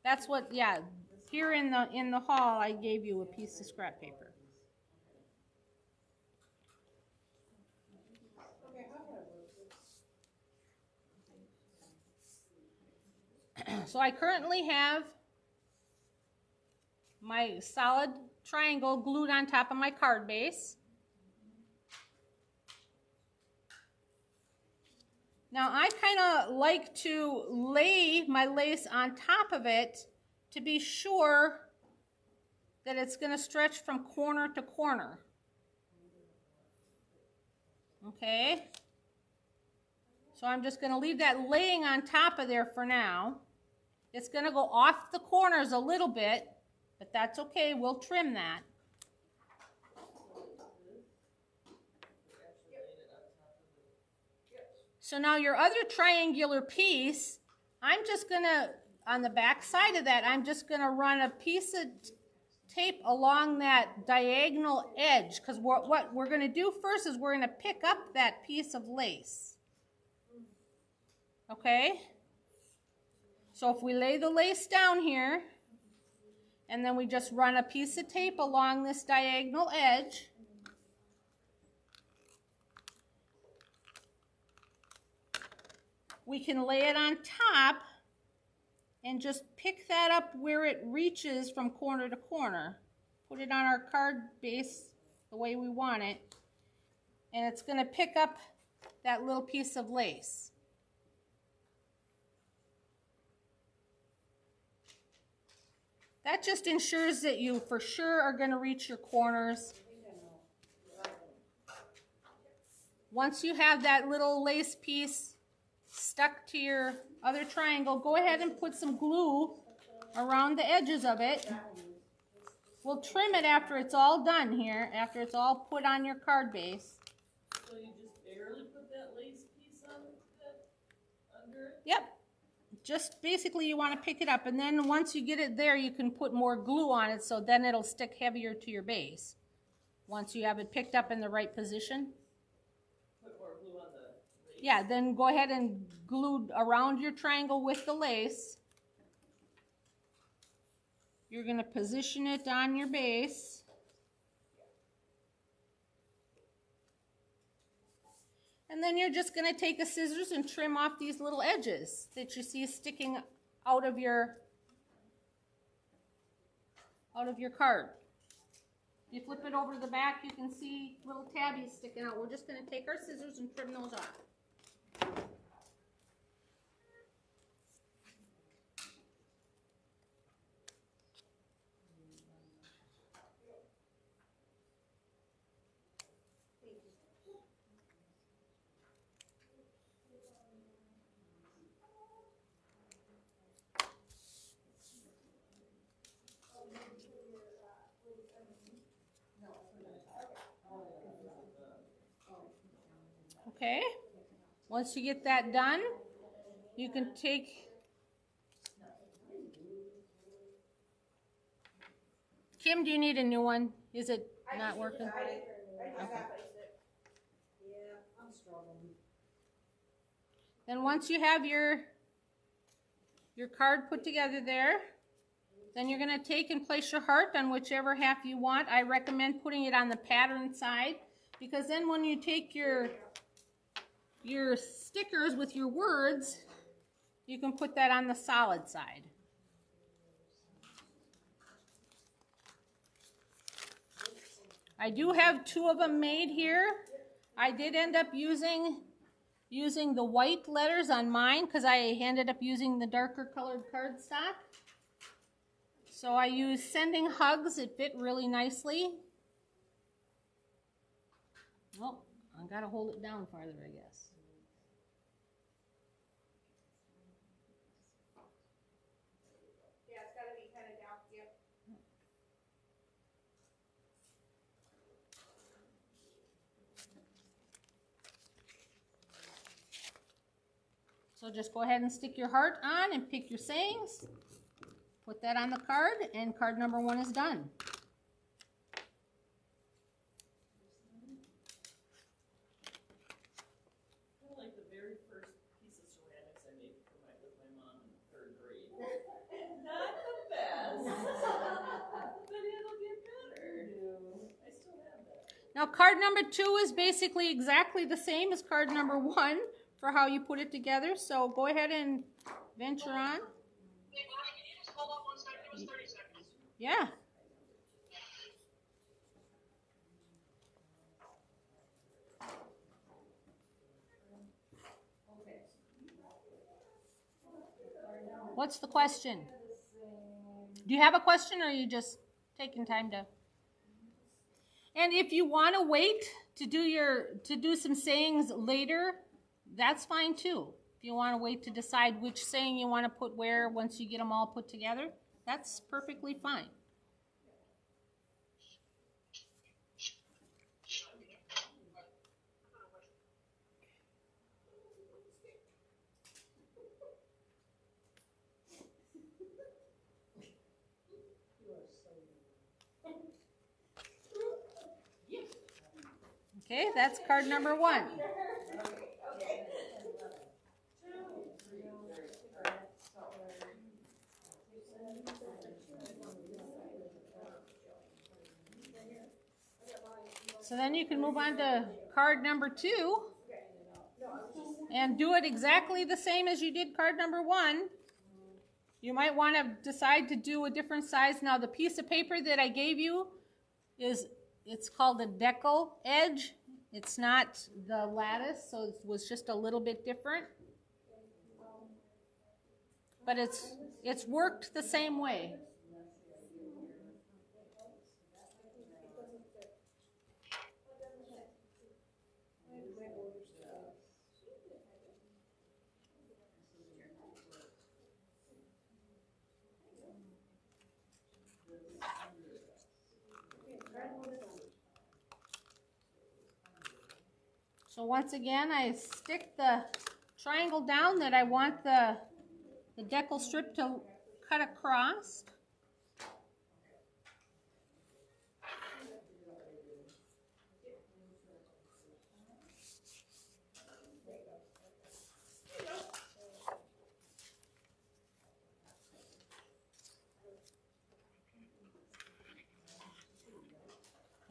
That's what, yeah, here in the hall I gave you a piece of scrap paper. So I currently have my solid triangle glued on top of my card base. Now I kind of like to lay my lace on top of it to be sure that it's going to stretch from corner to corner. Okay? So I'm just going to leave that laying on top of there for now. It's going to go off the corners a little bit, but that's okay. We'll trim that. So now your other triangular piece, I'm just going to, on the back side of that, I'm just going to run a piece of tape along that diagonal edge, because what we're going to do first is we're going to pick up that piece of lace. Okay? So if we lay the lace down here, and then we just run a piece of tape along this diagonal edge, we can lay it on top and just pick that up where it reaches from corner to corner. Put it on our card base the way we want it, and it's going to pick up that little piece of lace. That just ensures that you for sure are going to reach your corners. Once you have that little lace piece stuck to your other triangle, go ahead and put some glue around the edges of it. We'll trim it after it's all done here, after it's all put on your card base. So you just barely put that lace piece on that under it? Yep. Just basically you want to pick it up, and then once you get it there, you can put more glue on it, so then it'll stick heavier to your base. Once you have it picked up in the right position. Put more glue on the lace? Yeah, then go ahead and glue around your triangle with the lace. You're going to position it on your base. And then you're just going to take a scissors and trim off these little edges that you see sticking out of your card. If you flip it over to the back, you can see little tabbies sticking out. We're just going to take our scissors and trim those off. Okay, once you get that done, you can take Kim, do you need a new one? Is it not working? Okay. Then once you have your card put together there, then you're going to take and place your heart on whichever half you want. I recommend putting it on the pattern side, because then when you take your stickers with your words, you can put that on the solid side. I do have two of them made here. I did end up using the white letters on mine because I ended up using the darker colored cardstock. So I used Sending Hugs. It fit really nicely. Oh, I gotta hold it down farther, I guess. Yeah, it's gotta be kind of down, yep. So just go ahead and stick your heart on and pick your sayings. Put that on the card, and card number 1 is done. Kind of like the very first piece of ceramics I made with my mom in 3rd grade. Not the best, but it'll get better. I still have that. Now card number 2 is basically exactly the same as card number 1 for how you put it together. So go ahead and venture on. Hey, Bonnie, can you just hold on 1 second? It was 30 seconds. Yeah. What's the question? Do you have a question, or are you just taking time to? And if you want to wait to do some sayings later, that's fine too. If you want to wait to decide which saying you want to put where once you get them all put together, that's perfectly fine. Okay, that's card number 1. So then you can move on to card number 2 and do it exactly the same as you did card number 1. You might want to decide to do a different size. Now the piece of paper that I gave you it's called a decal edge. It's not the lattice, so it was just a little bit different. But it's worked the same way. So once again, I stick the triangle down that I want the decal strip to cut across.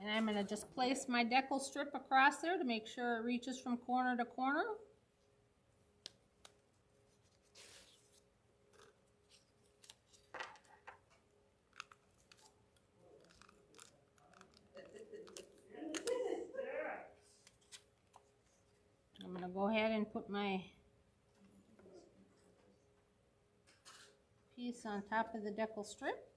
And I'm going to just place my decal strip across there to make sure it reaches from corner to corner. I'm going to go ahead and put my piece on top of the decal strip.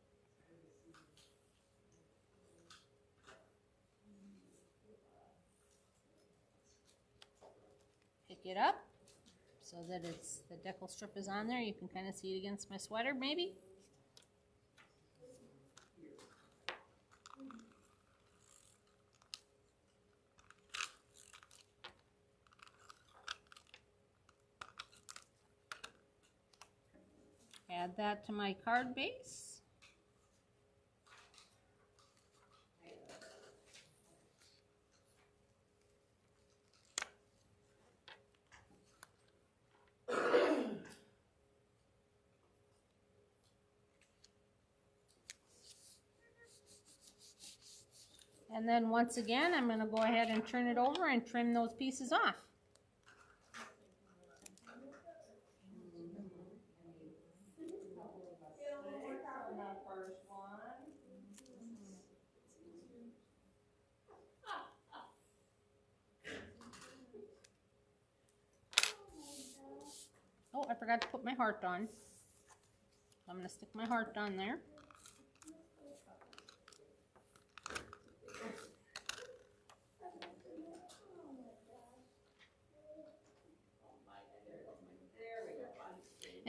Pick it up so that the decal strip is on there. You can kind of see it against my sweater maybe. Add that to my card base. And then once again, I'm going to go ahead and turn it over and trim those pieces off. Oh, I forgot to put my heart on. I'm going to stick my heart on there.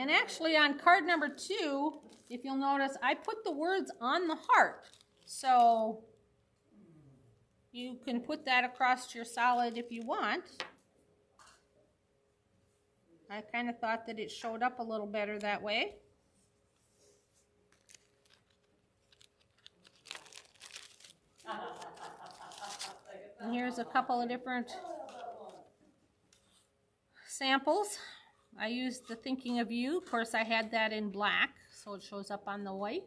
And actually on card number 2, if you'll notice, I put the words on the heart. So you can put that across your solid if you want. I kind of thought that it showed up a little better that way. And here's a couple of different samples. I used the Thinking of You. Of course, I had that in black, so it shows up on the white.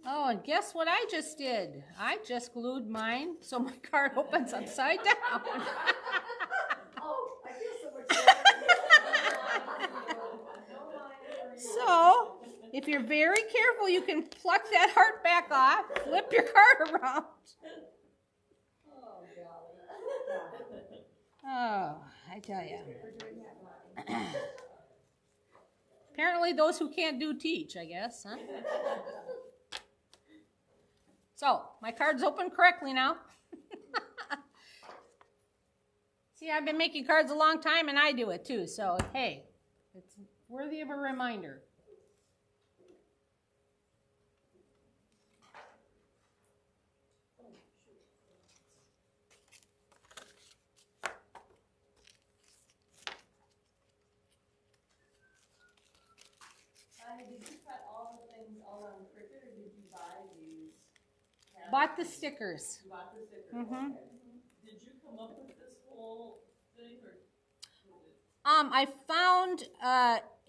Oh, and guess what I just did? I just glued mine so my card opens upside down. Oh, I feel so much better. If you're very careful, you can pluck that heart back off, flip your card around. Oh, golly. Oh, I tell you. Apparently those who can't do teach, I guess, huh? So, my card's open correctly now. See, I've been making cards a long time and I do it too, so hey, it's worthy of a reminder. Did you cut all the things all on Cricut, or did you buy these? Bought the stickers. You bought the stickers? Mhm. Okay. Did you come up with this whole thing, or? I found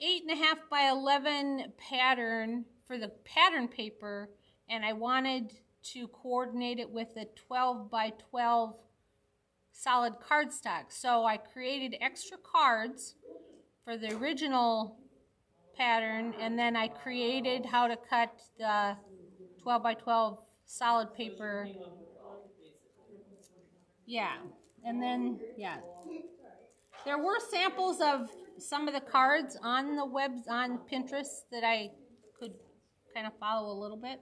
8.5 by 11 pattern for the pattern paper, and I wanted to coordinate it with a 12 by 12 solid cardstock. So I created extra cards for the original pattern, and then I created how to cut the 12 by 12 solid paper. Yeah, and then, yeah. There were samples of some of the cards on the webs on Pinterest that I could kind of follow a little bit.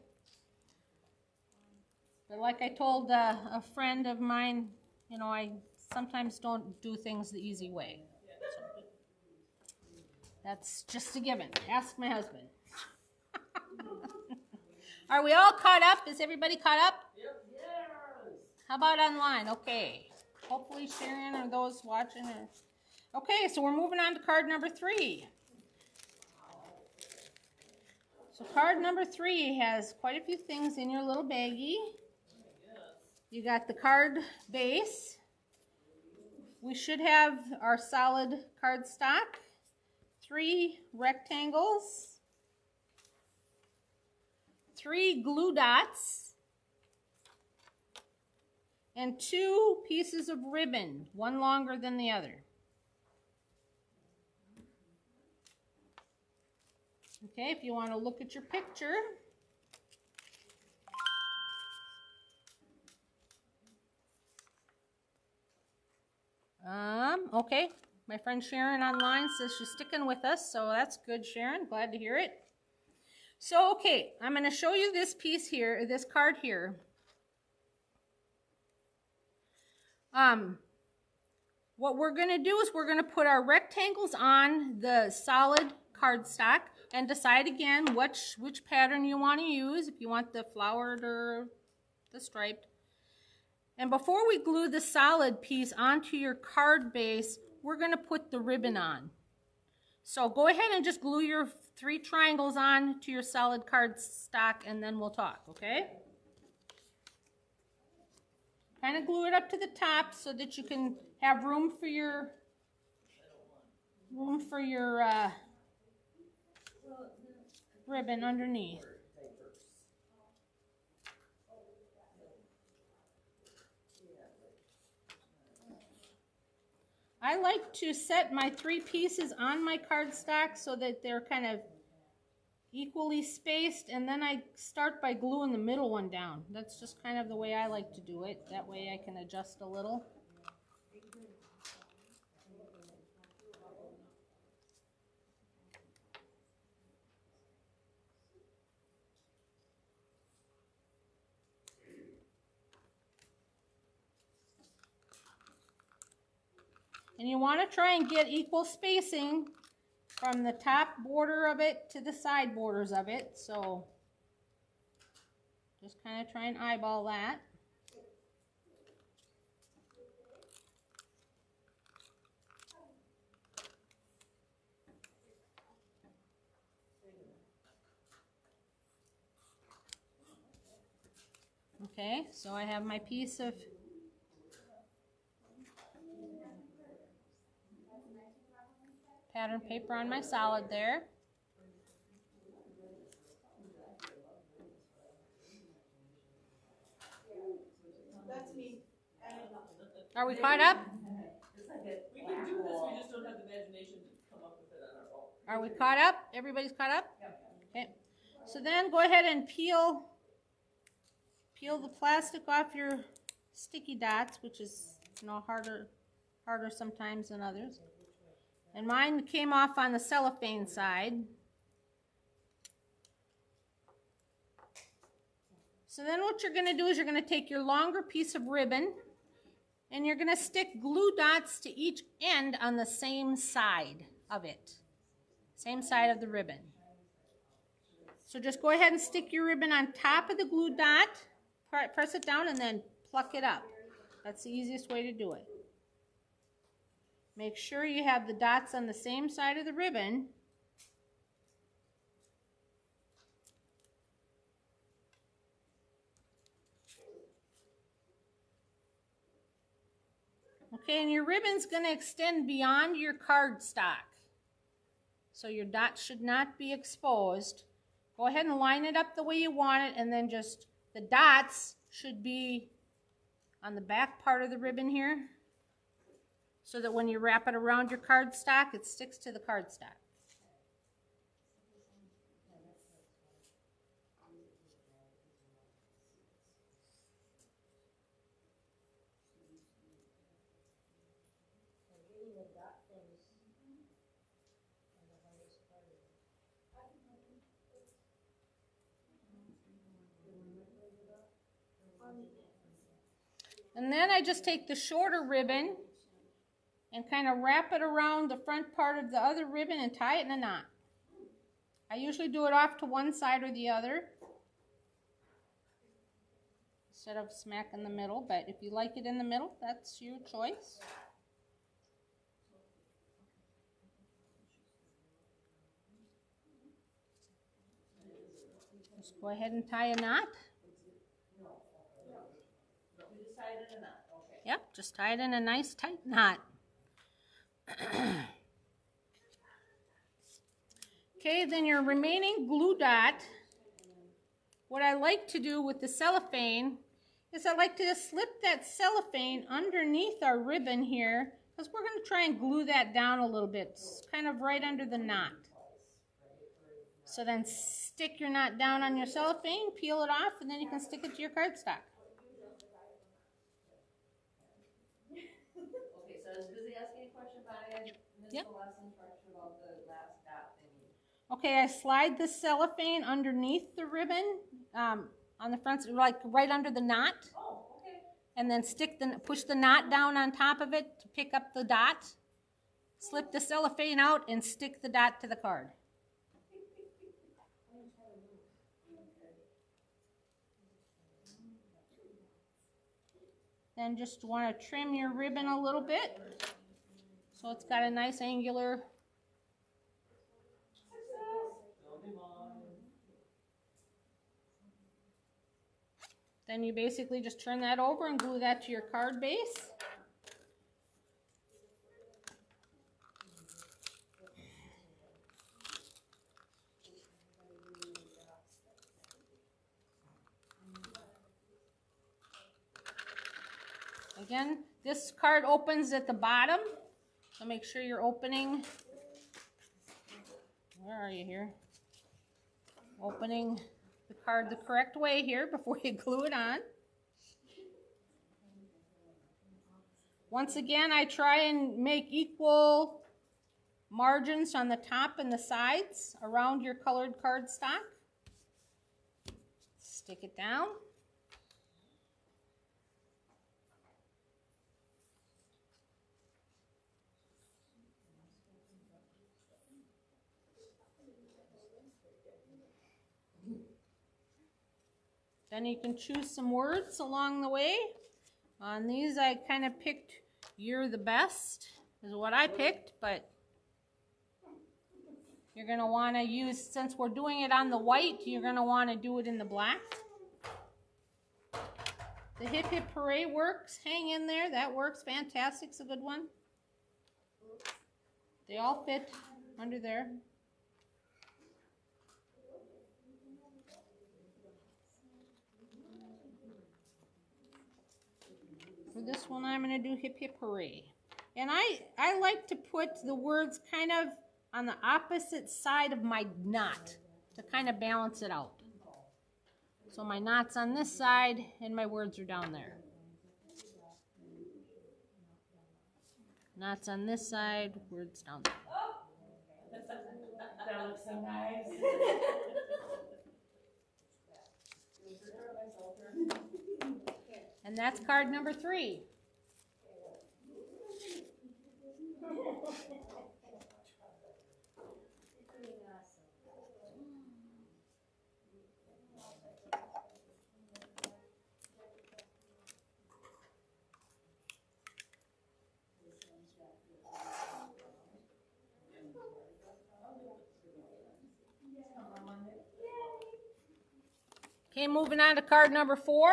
But like I told a friend of mine, you know, I sometimes don't do things the easy way. So that's just a given. Ask my husband. Are we all caught up? Is everybody caught up? Yep. Yes. How about online? Okay. Hopefully Sharon or those watching are... Okay, so we're moving on to card number 3. So card number 3 has quite a few things in your little baggie. You got the card base. We should have our solid cardstock, 3 rectangles, 3 glue dots, and 2 pieces of ribbon, one longer than the other. Okay, if you want to look at your picture. Okay, my friend Sharon online says she's sticking with us, so that's good, Sharon. Glad to hear it. So, okay, I'm going to show you this piece here, this card here. What we're going to do is we're going to put our rectangles on the solid cardstock and decide again which pattern you want to use, if you want the flowered or the striped. And before we glue the solid piece onto your card base, we're going to put the ribbon on. So go ahead and just glue your 3 triangles on to your solid cardstock, and then we'll talk, okay? Kind of glue it up to the top so that you can have room for your ribbon underneath. I like to set my 3 pieces on my cardstock so that they're kind of equally spaced, and then I start by gluing the middle one down. That's just kind of the way I like to do it. That way I can adjust a little. And you want to try and get equal spacing from the top border of it to the side borders of it. So just kind of try and eyeball that. Okay, so I have my piece of pattern paper on my solid there. That's me. Are we caught up? We can do this, we just don't have the imagination to come up with it on our own. Are we caught up? Everybody's caught up? Okay. So then go ahead and peel the plastic off your sticky dots, which is, you know, harder sometimes than others. And mine came off on the cellophane side. So then what you're going to do is you're going to take your longer piece of ribbon and you're going to stick glue dots to each end on the same side of it. Same side of the ribbon. So just go ahead and stick your ribbon on top of the glue dot, press it down, and then pluck it up. That's the easiest way to do it. Make sure you have the dots on the same side of the ribbon. Okay, and your ribbon's going to extend beyond your cardstock. So your dots should not be exposed. Go ahead and line it up the way you want it, and then just the dots should be on the back part of the ribbon here, so that when you wrap it around your cardstock, it sticks to the cardstock. And then I just take the shorter ribbon and kind of wrap it around the front part of the other ribbon and tie it in a knot. I usually do it off to one side or the other instead of smack in the middle, but if you like it in the middle, that's your choice. Just go ahead and tie a knot. Yep, just tie it in a nice tight knot. Okay, then your remaining glue dot, what I like to do with the cellophane is I like to just slip that cellophane underneath our ribbon here, because we're going to try and glue that down a little bit, it's kind of right under the knot. So then stick your knot down on your cellophane, peel it off, and then you can stick it to your cardstock. I was busy asking a question, but I had missed Yep. the last instruction about the last dot thingy. Okay, I slide the cellophane underneath the ribbon on the front, like right under the knot. Oh, okay. And then push the knot down on top of it to pick up the dot. Slip the cellophane out and stick the dot to the card. Then just want to trim your ribbon a little bit so it's got a nice angular. Then you basically just turn that over and glue that to your card base. Again, this card opens at the bottom, so make sure you're opening, where are you here? Opening the card the correct way here before you glue it on. Once again, I try and make equal margins on the top and the sides around your colored cardstock. Stick it down. Then you can choose some words along the way. On these I kind of picked "You're the Best" is what I picked, but you're going to want to use, since we're doing it on the white, you're going to want to do it in the black. The "Hip Hip Hooray" works. Hang in there. That works fantastic. It's a good one. They all fit under there. For this one, I'm going to do "Hip Hip Hooray." And I like to put the words kind of on the opposite side of my knot. to kind of balance it out. So my knot's on this side and my words are down there. Knots on this side, words down there. That looks so nice. And that's card number 3. Okay, moving on to card number 4.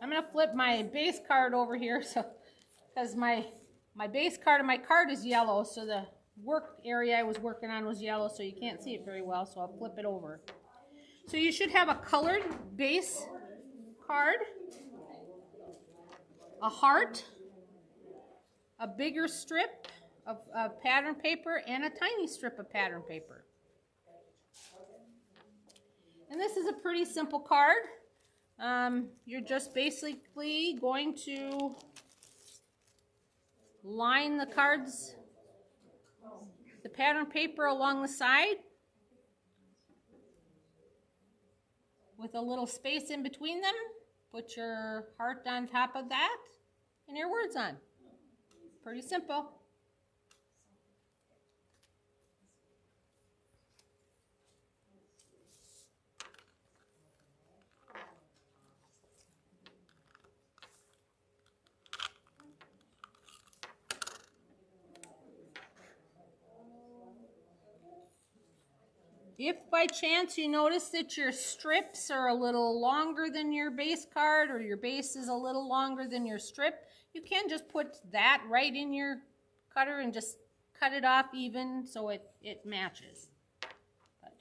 I'm gonna flip my base card over here, so because my base card of my card is yellow, so the work area I was working on was yellow, so you can't see it very well. So I'll flip it over. So you should have a colored base card, a heart, a bigger strip of pattern paper, and a tiny strip of pattern paper. And this is a pretty simple card. You're just basically going to line the cards, the pattern paper along the side with a little space in between them. Put your heart on top of that and your words on. Pretty simple. If by chance you notice that your strips are a little longer than your base card, or your base is a little longer than your strip, you can just put that right in your cutter and just cut it off even so it matches. But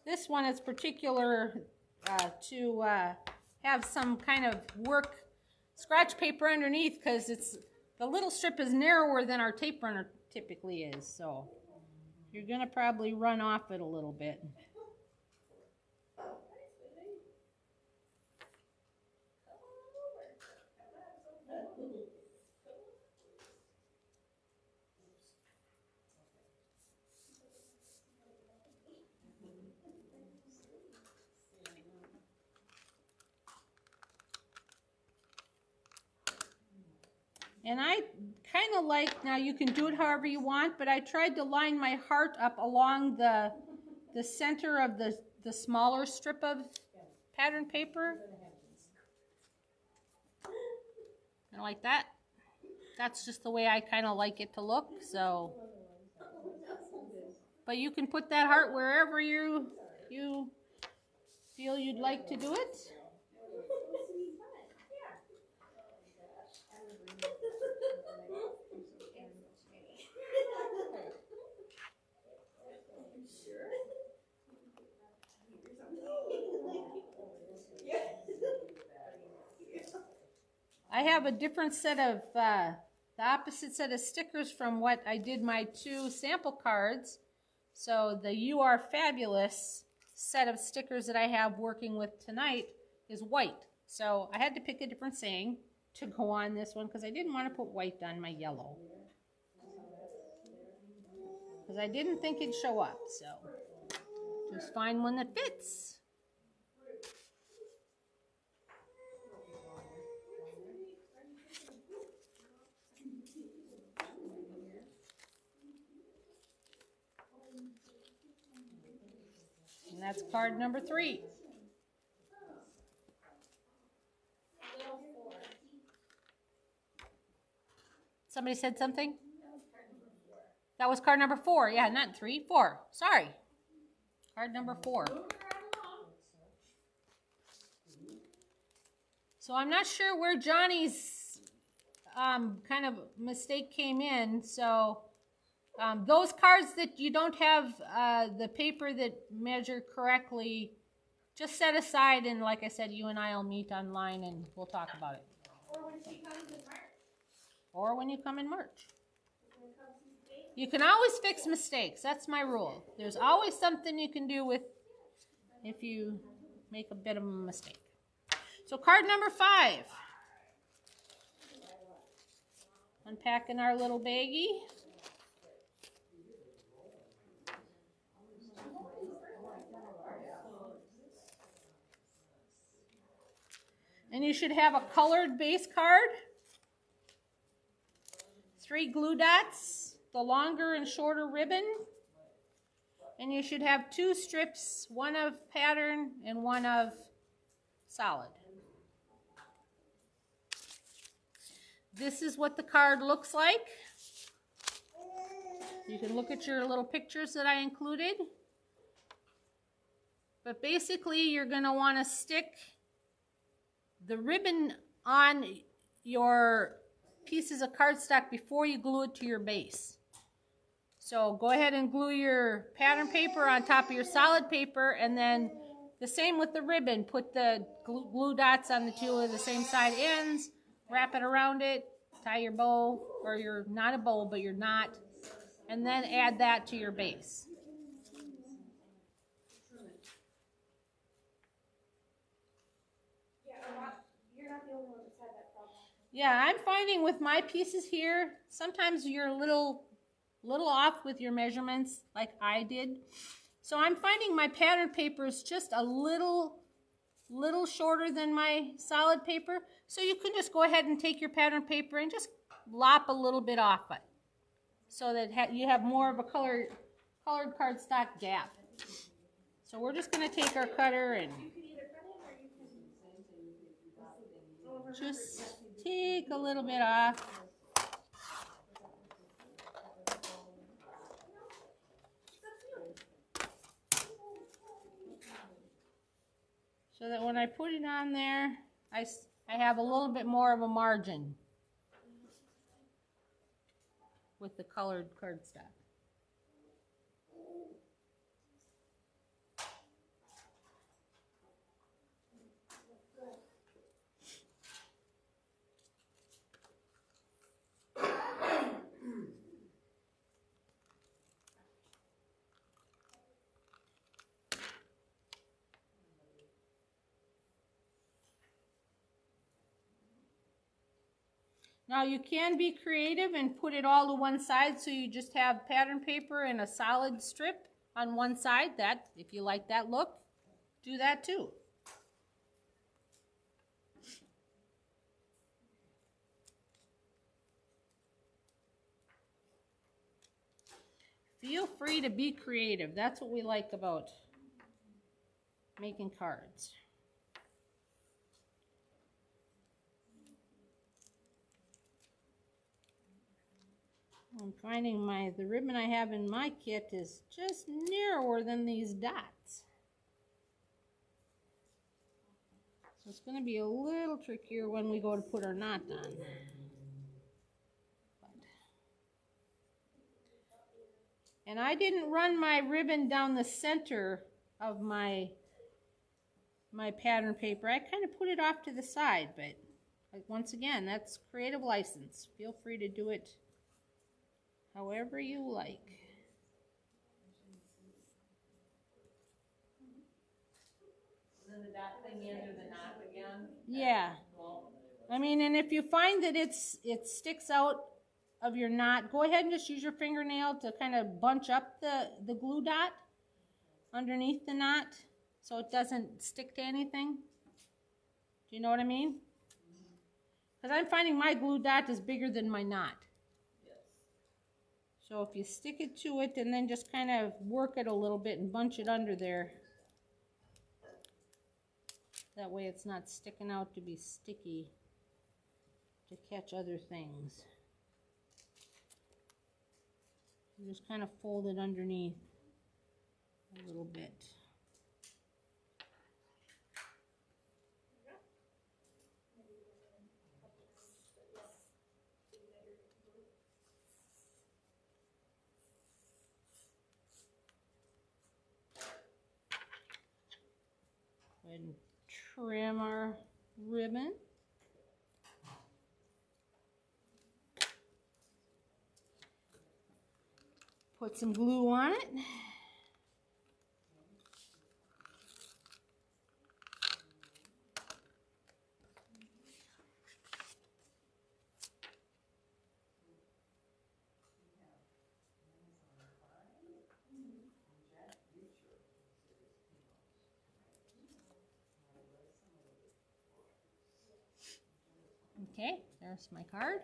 this one is particular to have some kind of work scratch paper underneath, because the little strip is narrower than our tape runner typically is, so you're gonna probably run off it a little bit. And I kind of like, now you can do it however you want, but I tried to line my heart up along the center of the smaller strip of pattern paper. Kind of like that. That's just the way I kind of like it to look, so. But you can put that heart wherever you feel you'd like to do it. I have a different set of, the opposite set of stickers from what I did my 2 sample cards. So the You Are Fabulous set of stickers that I have working with tonight is white. So I had to pick a different saying to go on this one because I didn't want to put white on my yellow. Because I didn't think it'd show up, so just find one that fits. And that's card number 3. Somebody said something? That was card number 4. Yeah, not 3, 4. Sorry. Card number 4. So I'm not sure where Johnny's kind of mistake came in. So those cards that you don't have the paper that measure correctly, just set aside, and like I said, you and I will meet online and we'll talk about it. Or when she comes in March. Or when you come in March. When it comes to space. You can always fix mistakes. That's my rule. There's always something you can do with if you make a bit of a mistake. So card number 5. Unpacking our little baggie. And you should have a colored base card. 3 glue dots, the longer and shorter ribbon. And you should have 2 strips, one of pattern and one of solid. This is what the card looks like. You can look at your little pictures that I included. But basically, you're going to want to stick the ribbon on your pieces of cardstock before you glue it to your base. So go ahead and glue your pattern paper on top of your solid paper, and then the same with the ribbon. Put the glue dots on the 2 of the same side ends, wrap it around it, tie your bow, or your, not a bow, but your knot, and then add that to your base. You're not the only one that's had that problem. Yeah, I'm finding with my pieces here, sometimes you're a little off with your measurements, like I did. So I'm finding my pattern paper is just a little shorter than my solid paper. So you can just go ahead and take your pattern paper and just lop a little bit off it, so that you have more of a colored cardstock gap. So we're just going to take our cutter and just take a little bit off. So that when I put it on there, I have a little bit more of a margin with the colored cardstock. Now you can be creative and put it all to one side, so you just have pattern paper and a solid strip on one side. That, if you like that look, do that too. Feel free to be creative. That's what we like about making cards. I'm finding the ribbon I have in my kit is just narrower than these dots. So it's going to be a little trickier when we go to put our knot on. And I didn't run my ribbon down the center of my pattern paper. I kind of put it off to the side, but once again, that's creative license. Feel free to do it however you like. Then the dot thing under the knot again? Yeah. I mean, and if you find that it sticks out of your knot, go ahead and just use your fingernail to kind of bunch up the glue dot underneath the knot so it doesn't stick to anything. Do you know what I mean? Because I'm finding my glue dot is bigger than my knot. So if you stick it to it and then just kind of work it a little bit and bunch it under there, that way it's not sticking out to be sticky to catch other things. You just kind of fold it underneath a little bit. and trim our ribbon. Put some glue on it. Okay, there's my card.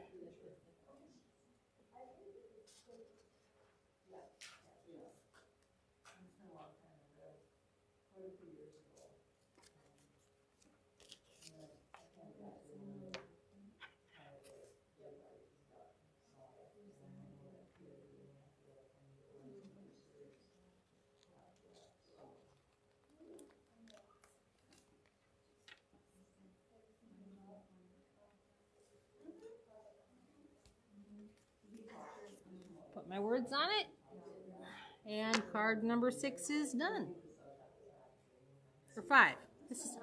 Put my words on it. And card number 6 is done. Or 5.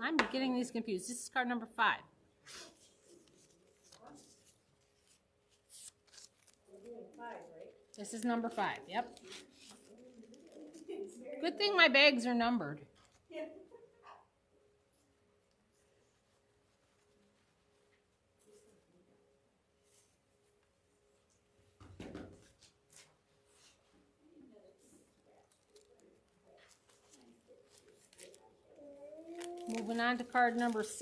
I'm getting these confused. This is card number 5. This is number 5, yep. Good thing my bags are numbered. Moving on to card number 6.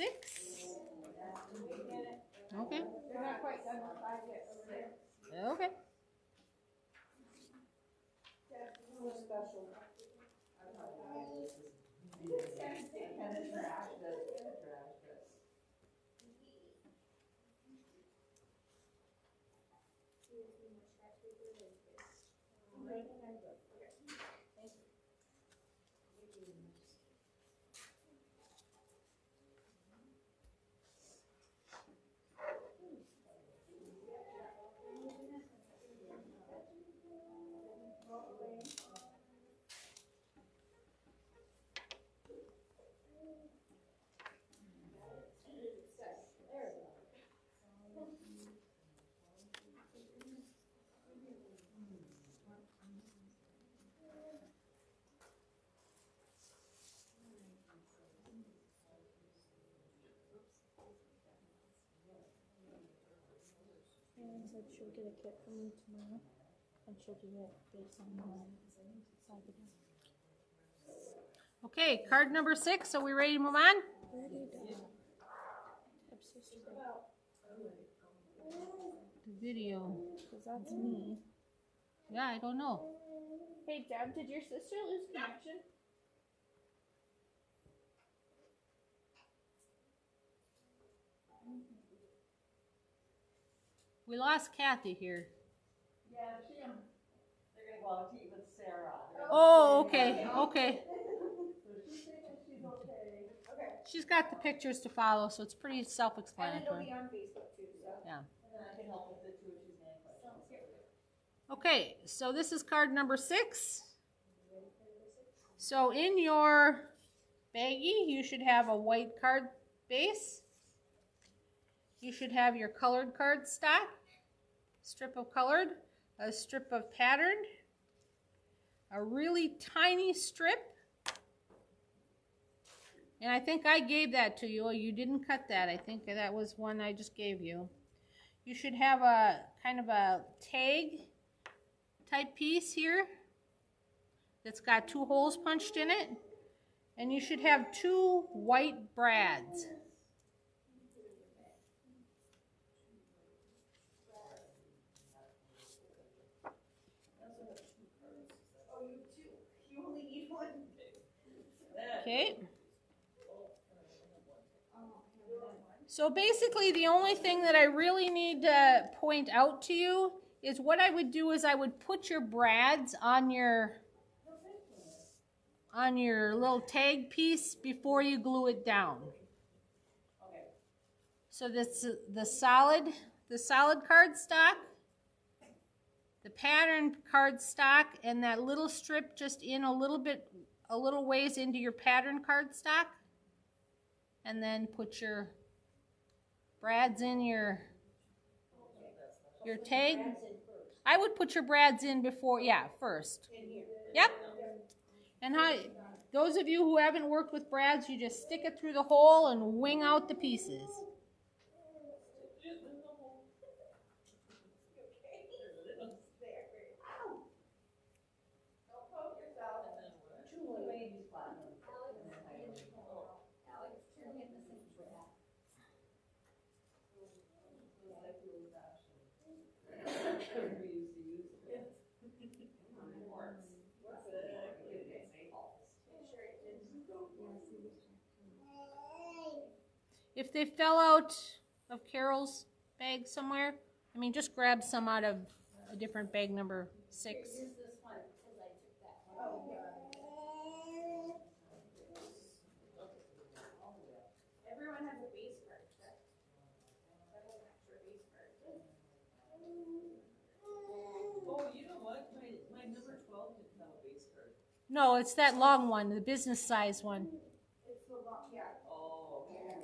Okay. They're not quite done with 5 yet over there. Okay. More special. Erin said she'll get a kit from me tomorrow, and she'll do it based on my side of it. Okay, card number 6. Are we ready to move on? The video. Because that's me. Yeah, I don't know. Hey, Deb, did your sister lose connection? We lost Kathy here. Yeah, they're gonna go out to eat with Sarah. Oh, okay, okay. She's thinking she's okay. Okay. She's got the pictures to follow, so it's pretty And it'll self-explanatory. be on Facebook too, so. Yeah. And then I can help with it too if she's got any questions. Okay, so this is card number 6. So in your baggie, you should have a white card base. You should have your colored card stock, strip of colored, a strip of patterned, a really tiny strip. And I think I gave that to you. You didn't cut that. I think that was one I just gave you. You should have a kind of a tag type piece here that's got 2 holes punched in it. And you should have 2 white brads. You only need one. Okay. So basically the only thing that I really need to point out to you is what I would do is I would put your brads on your little tag piece before you glue it down. Okay. So that's the solid cardstock, the patterned cardstock, and that little strip just in a little ways into your patterned cardstock. and then put your brads in your tag. I would put your brads in before, yeah, first. Yep. And those of you who haven't worked with brads, you just stick it through the hole and wing out the pieces. If they fell out of Carol's bag somewhere, I mean, just grab some out of a different bag, number 6. Use this one, because I took that one. Everyone has a base card, correct? I have an extra base card. Oh, you know what? My number 12 didn't have a base card. No, it's that long one, the business size one. It's the long, yeah. Oh, okay.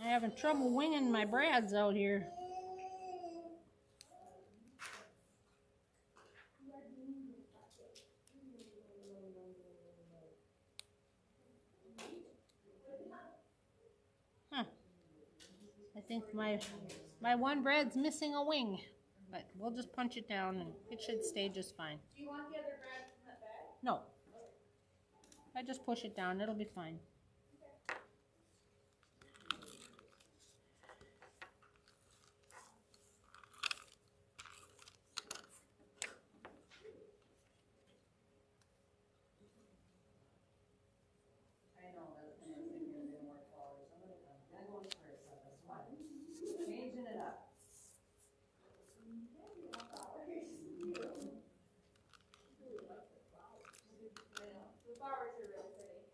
I'm having trouble winging my brads out here. Huh. I think my one brad's missing a wing, but we'll just punch it down and it should stay just fine. Do you want the other brad in that bag? No. I just push it down, it'll be fine. I know, that's when I was thinking of doing more colors. I'm going first on this one. Changing it up. The flowers are really pretty.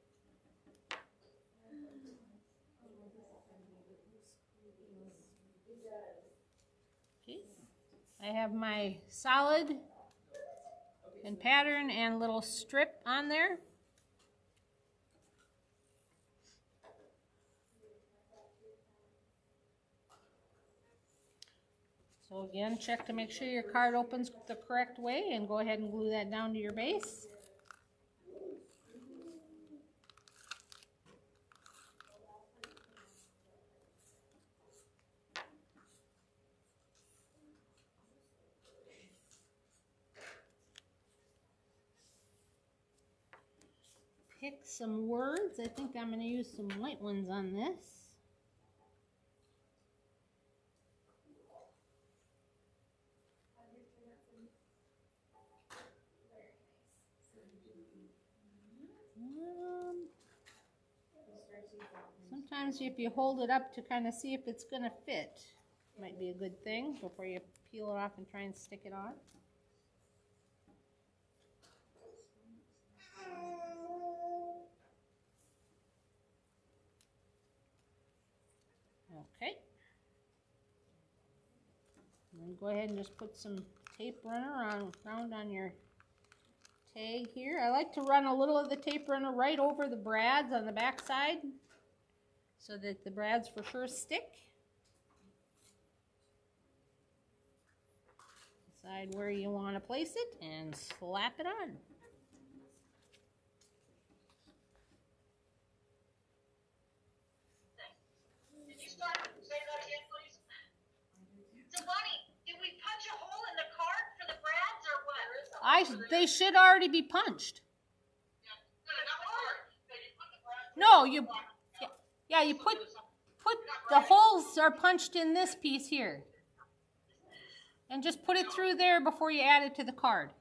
Okay. I have my solid and pattern and little strip on there. So again, check to make sure your card opens the correct way and go ahead and glue that down to your base. Pick some words. I think I'm going to use some white ones on this. Sometimes if you hold it up to kind of see if it's going to fit, might be a good thing before you peel it off and try and stick it on. Okay. And then go ahead and just put some tape runner around on your tag here. I like to run a little of the tape runner right over the brads on the back side so that the brads for sure stick. Decide where you want to place it and slap it on. Did you start? Say that again, please. So, Bonnie, did we punch a hole in the card for the brads or what? They should already be punched. No, No, you put the holes are punched in this piece here. And just put it through there before you add it to the card.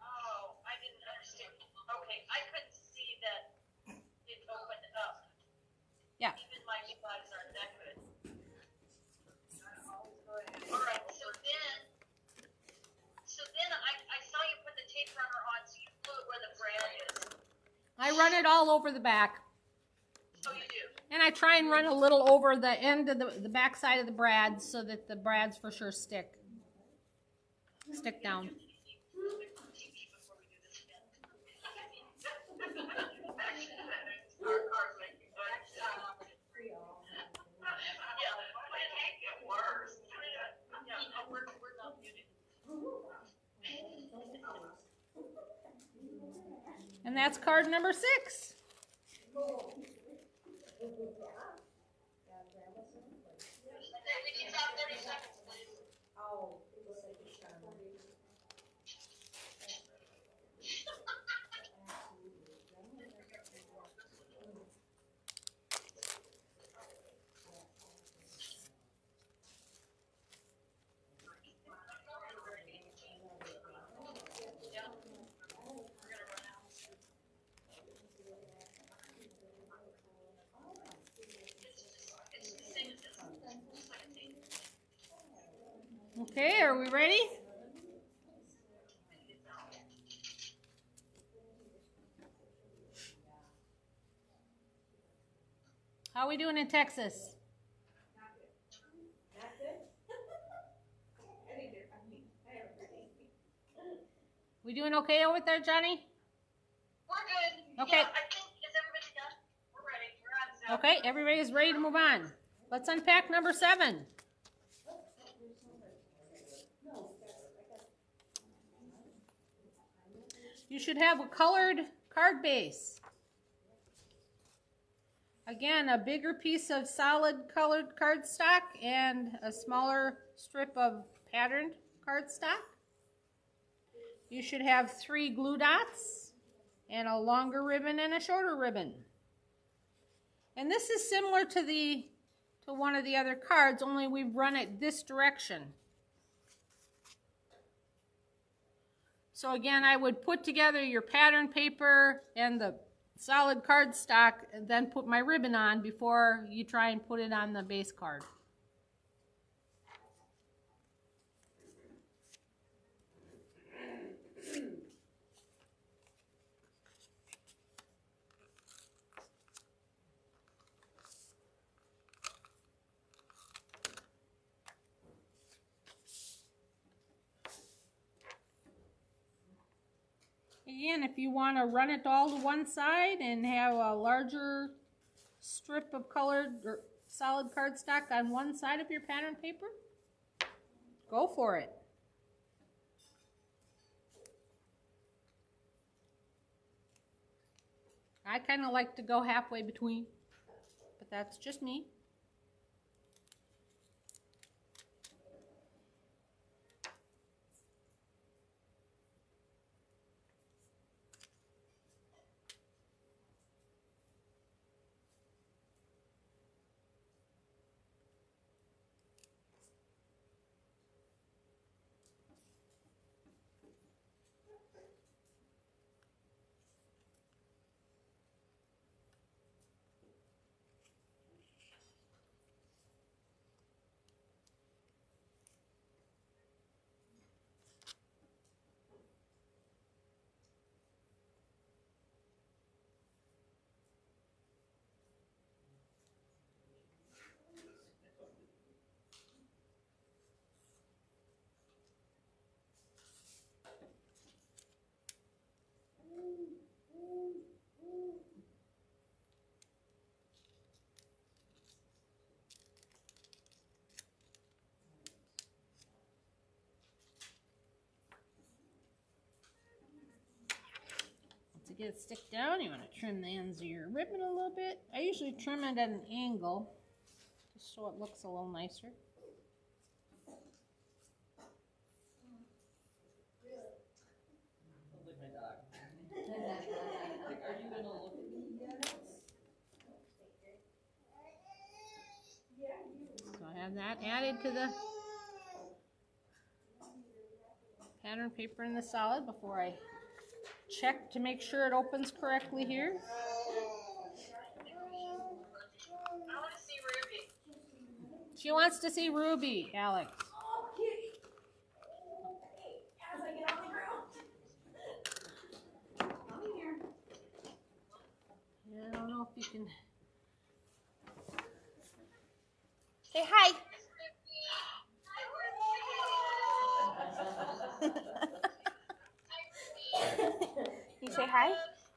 Oh, I didn't understand. Okay, I couldn't see that it opened up. Yeah. Even my new eyes aren't that good. All right, so then I saw you put the tape runner on, so you glue it where the brad is. I run it all over the back. Oh, you do? And I try and run a little over the end of the back side of the brads so that the brads for sure stick down. And that's card number 6. We need about 30 seconds, please. Oh, it was like a charm. Okay, are we ready? How are we doing in Texas? Not good? I think they're, I haven't heard anything. We doing okay over there, Johnny? We're good. Okay. Yeah, I think, is everybody done? We're ready. We're on Zoom. Okay, everybody is ready to move on. Let's unpack number 7. You should have a colored card base. Again, a bigger piece of solid colored cardstock and a smaller strip of patterned cardstock. You should have 3 glue dots and a longer ribbon and a shorter ribbon. And this is similar to one of the other cards, only we've run it this direction. So again, I would put together your pattern paper and the solid cardstock and then put my ribbon on before you try and put it on the base card. Again, if you want to run it all to one side and have a larger strip of colored or solid cardstock on one side of your pattern paper, go for it. I kind of like to go halfway between, but that's just me. To get it stick down, you want to trim the ends of your ribbon a little bit. I usually trim it at an angle, just so it looks a little nicer. Sounds like my dog. Like, are you gonna look at me yet? So I have that added to the pattern paper in the solid before I check to make sure it opens correctly here. I want to see Ruby. She wants to see Ruby, Alex. Oh, kitty. Hey, as I get on the ground. Come here. I don't know if you can. Say hi. You say hi?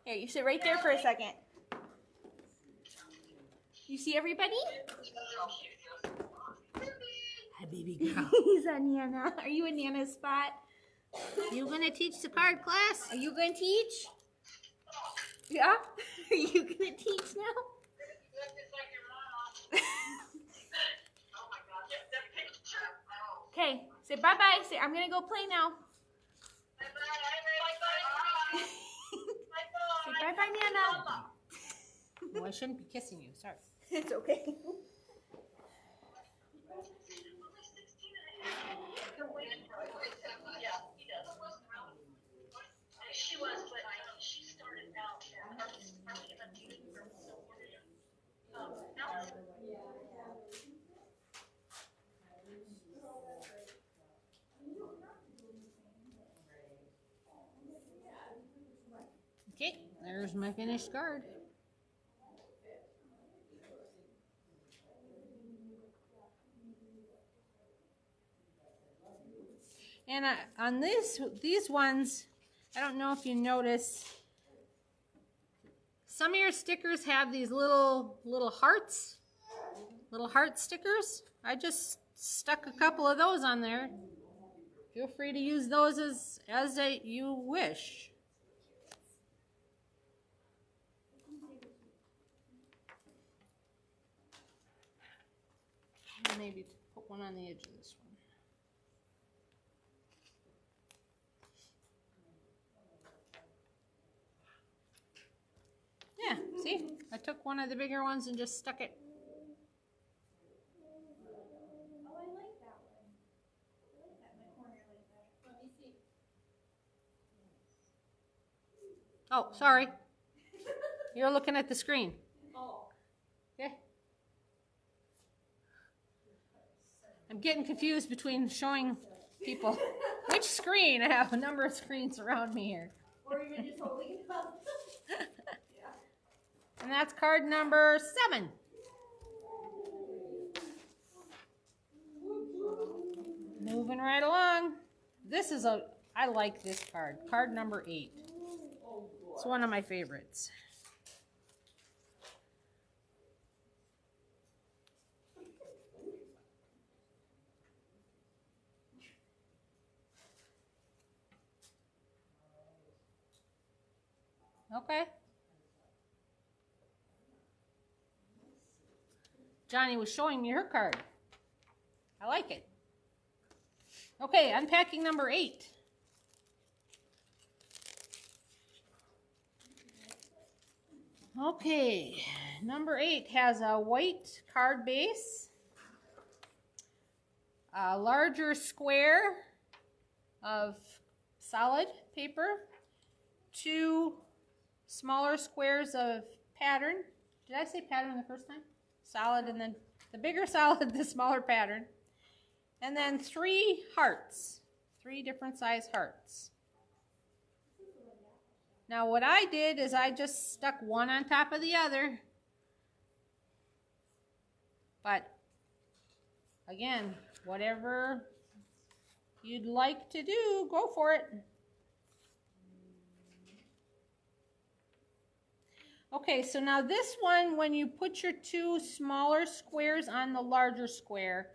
Here, you sit right there for a second. You see everybody? Hi, baby girl. He's on Nana. Are you in Nana's spot? You gonna teach the card class? Are you going to teach? Yeah? Are you gonna teach now? Look just like your mom. Oh my God, yeah, that picture. Oh. Okay, say bye-bye. Say, I'm gonna go play now. Bye-bye. Say bye-bye, Nana. Oh, I shouldn't be kissing you. Sorry. It's okay. Yeah, he does. She was, but she started out probably in a teaching from Alice. Okay, there's my finished card. And on these ones, I don't know if you notice, some of your stickers have these little hearts, little heart stickers. I just stuck a couple of those on there. Feel free to use those as you wish. Maybe put one on the edge of this one. Yeah, see? I took one of the bigger ones and just stuck it. Oh, I like that one. I like that in the corner like that. Let me see. Oh, sorry. You're looking at the screen. Oh. Okay. I'm getting confused between showing people which screen. I have a number of screens around me here. Or even just holding it up. And that's card number 7. Moving right along. I like this card. Card number 8. It's one of my favorites. Okay. Johnny was showing me her card. I like it. Okay, unpacking number 8. Okay, number 8 has a white card base, a larger square of solid paper, 2 smaller squares of pattern. Did I say pattern the first time? Solid, and then the bigger solid, the smaller pattern. And then 3 hearts, 3 different size hearts. Now what I did is I just stuck one on top of the other. But again, whatever you'd like to do, go for it. Okay, so now this one, when you put your 2 smaller squares on the larger square,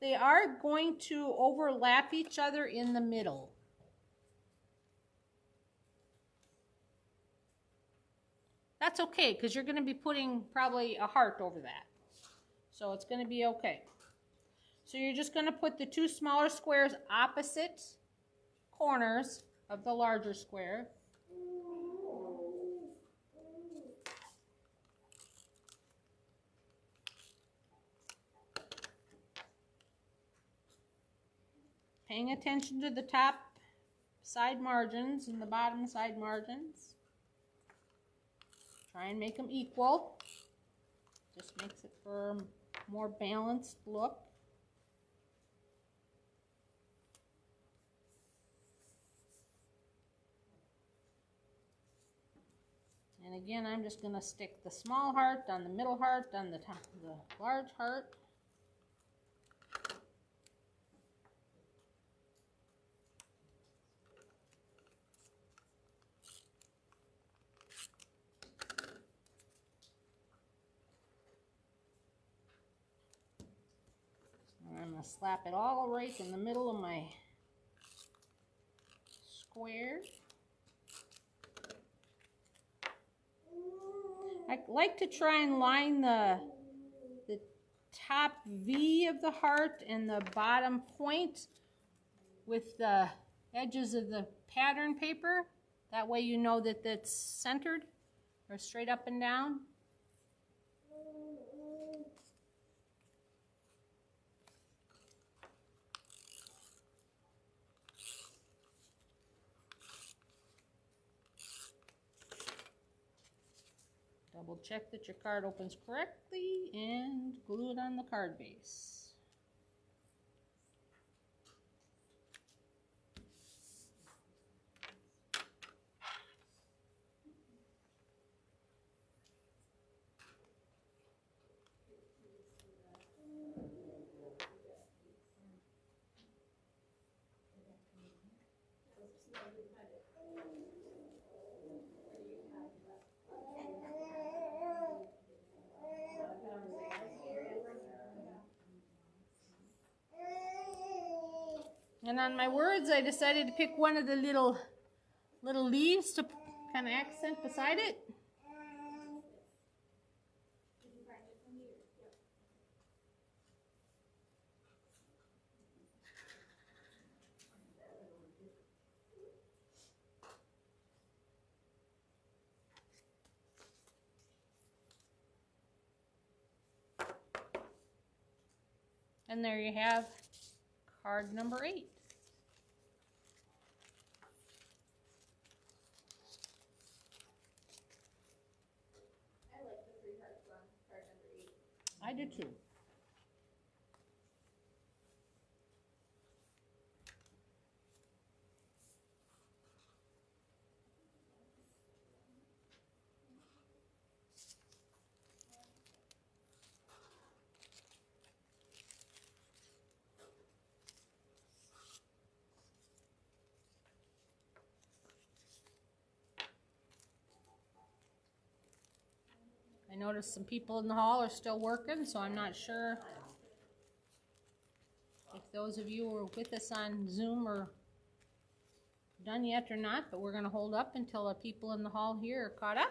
they are going to overlap each other in the middle. That's okay, because you're going to be putting probably a heart over that. So it's going to be okay. So you're just going to put the 2 smaller squares opposite corners of the larger square. Paying attention to the top side margins and the bottom side margins. Try and make them equal. Just makes it for a more balanced look. And again, I'm just going to stick the small heart on the middle heart, on the top of the large heart. I'm going to slap it all right in the middle of my square. I like to try and line the top V of the heart and the bottom point with the edges of the pattern paper. That way you know that that's centered or straight up and down. Double check that your card opens correctly and glue it on the card base. And on my words, I decided to pick one of the little leaves to kind of accent beside it. And there you have card number 8. I like the 3 hearts on card number 8. I do too. I noticed some people in the hall are still working, so I'm not sure if those of you who are with us on Zoom are done yet or not, but we're going to hold up until the people in the hall here are caught up.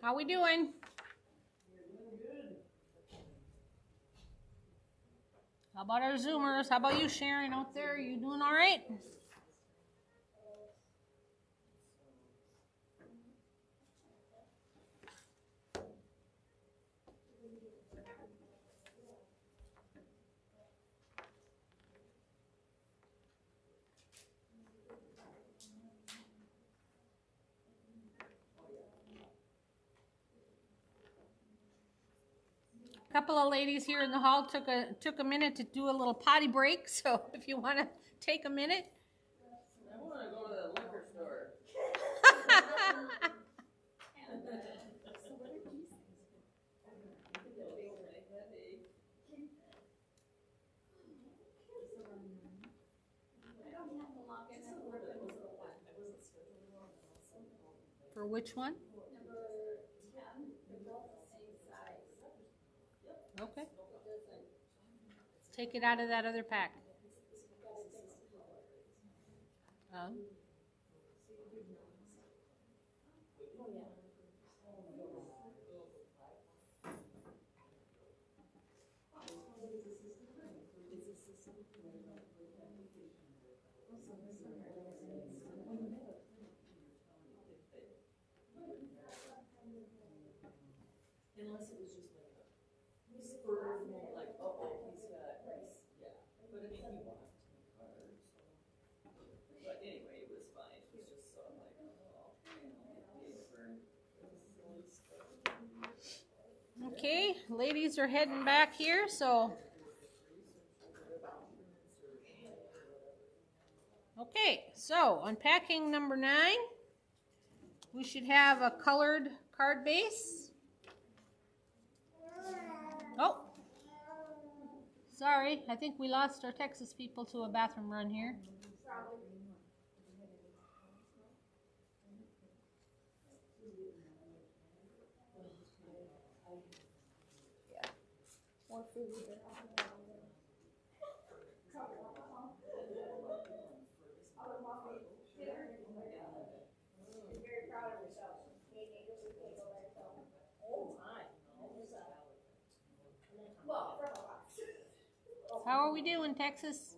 How we doing? How about our Zoomers? How about you, Sharon, out there? You doing all right? A couple of ladies here in the hall took a minute to do a little potty break, so if you want to take a minute. I want to go to the liquor store. For which one? Number 10, they're both the same size. Okay. Take it out of that other pack. Oh. Unless it was just like a spur of the moment, like, oh, yeah. But I mean, he walked to the car, so. But anyway, it Okay, ladies are heading back here, so. Okay, so unpacking number 9. We should have a colored card base. Oh, sorry, I think we lost our Texas people to a bathroom run here. More food. Very proud of yourself. Oh my. Well, from a box. How are we doing, Texas?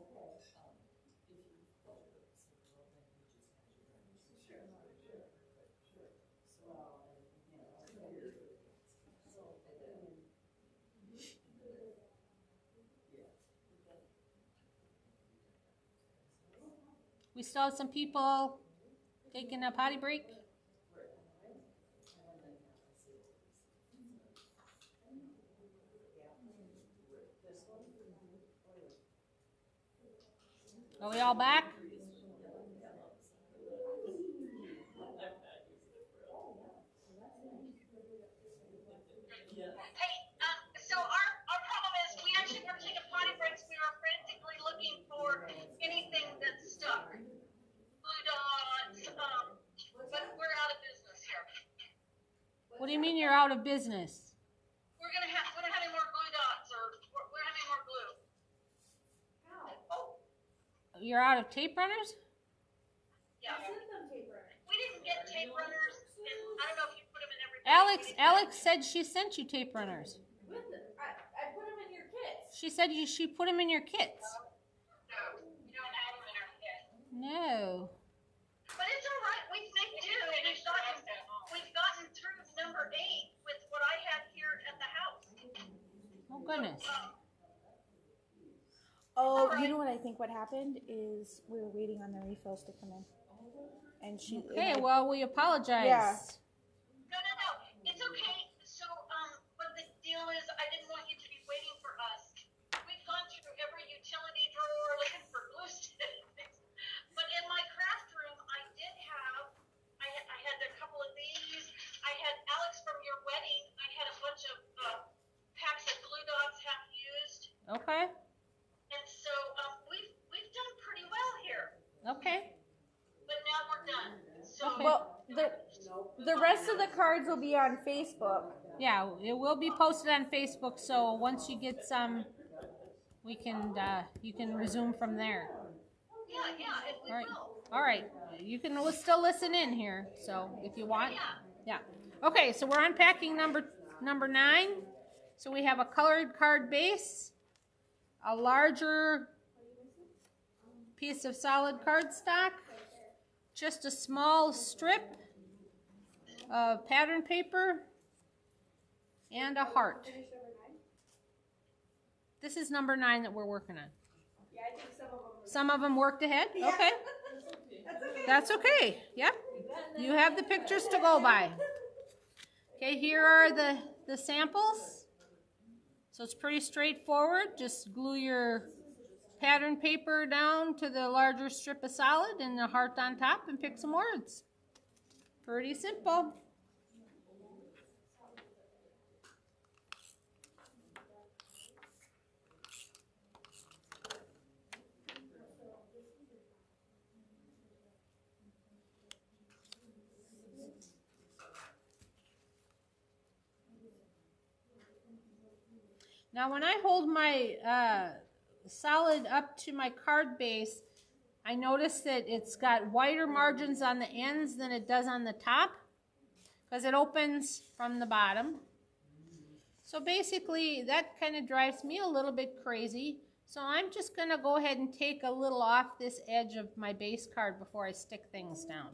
We still have some people taking a potty break. Are we all back? Hey, so our problem is we actually were taking potty breaks. We were frantically looking for anything that's stuck. Blue dots, but we're out of business here. What do you mean you're out of business? We're not having more glue dots, or we're having more glue. Oh, You're out of tape runners? yeah. We didn't get tape runners, and I don't know if you put them in every. Alex said she sent you tape runners. I put them in your kits. She said she put them in your kits. No, we don't have them in our kit. No. But it's all right. We make do, and we've gotten through number 8 with what I had here at the house. Oh goodness. Oh, you know what I think what happened is we were waiting on the refills to come in. And she Okay, well we apologize. Yeah. No. It's okay. So, but the deal is I didn't want you to be waiting for us. We've gone through every utility drawer looking for glue sticks. But in my craft room, I had a couple of these. I had Alex from your wedding. I had a bunch of packs of glue dots half used. Okay. And so we've done pretty well here. Okay. But now we're done. So Okay. Well, the rest of the cards will be on Facebook. Yeah, it will be posted on Facebook, so once you get some, we can you can resume from there. yeah, and we All right. will. All right. You can still listen in here, so if you want. Yeah. Yeah. Okay, so we're unpacking number 9. So we have a colored card base, a larger piece of solid cardstock, just a small strip of pattern paper, and a heart. This is number 9 that we're working on. Yeah, I think some of them. Some of them worked ahead? Okay. That's okay. Yep. You have the pictures to go by. Okay, here are the samples. So it's pretty straightforward. Just glue your pattern paper down to the larger strip of solid and the heart on top and pick some words. Pretty simple. Now when I hold my solid up to my card base, I notice that it's got wider margins on the ends than it does on the top because it opens from the bottom. So basically that kind of drives me a little bit crazy. So I'm just going to go ahead and take a little off this edge of my base card before I stick things down.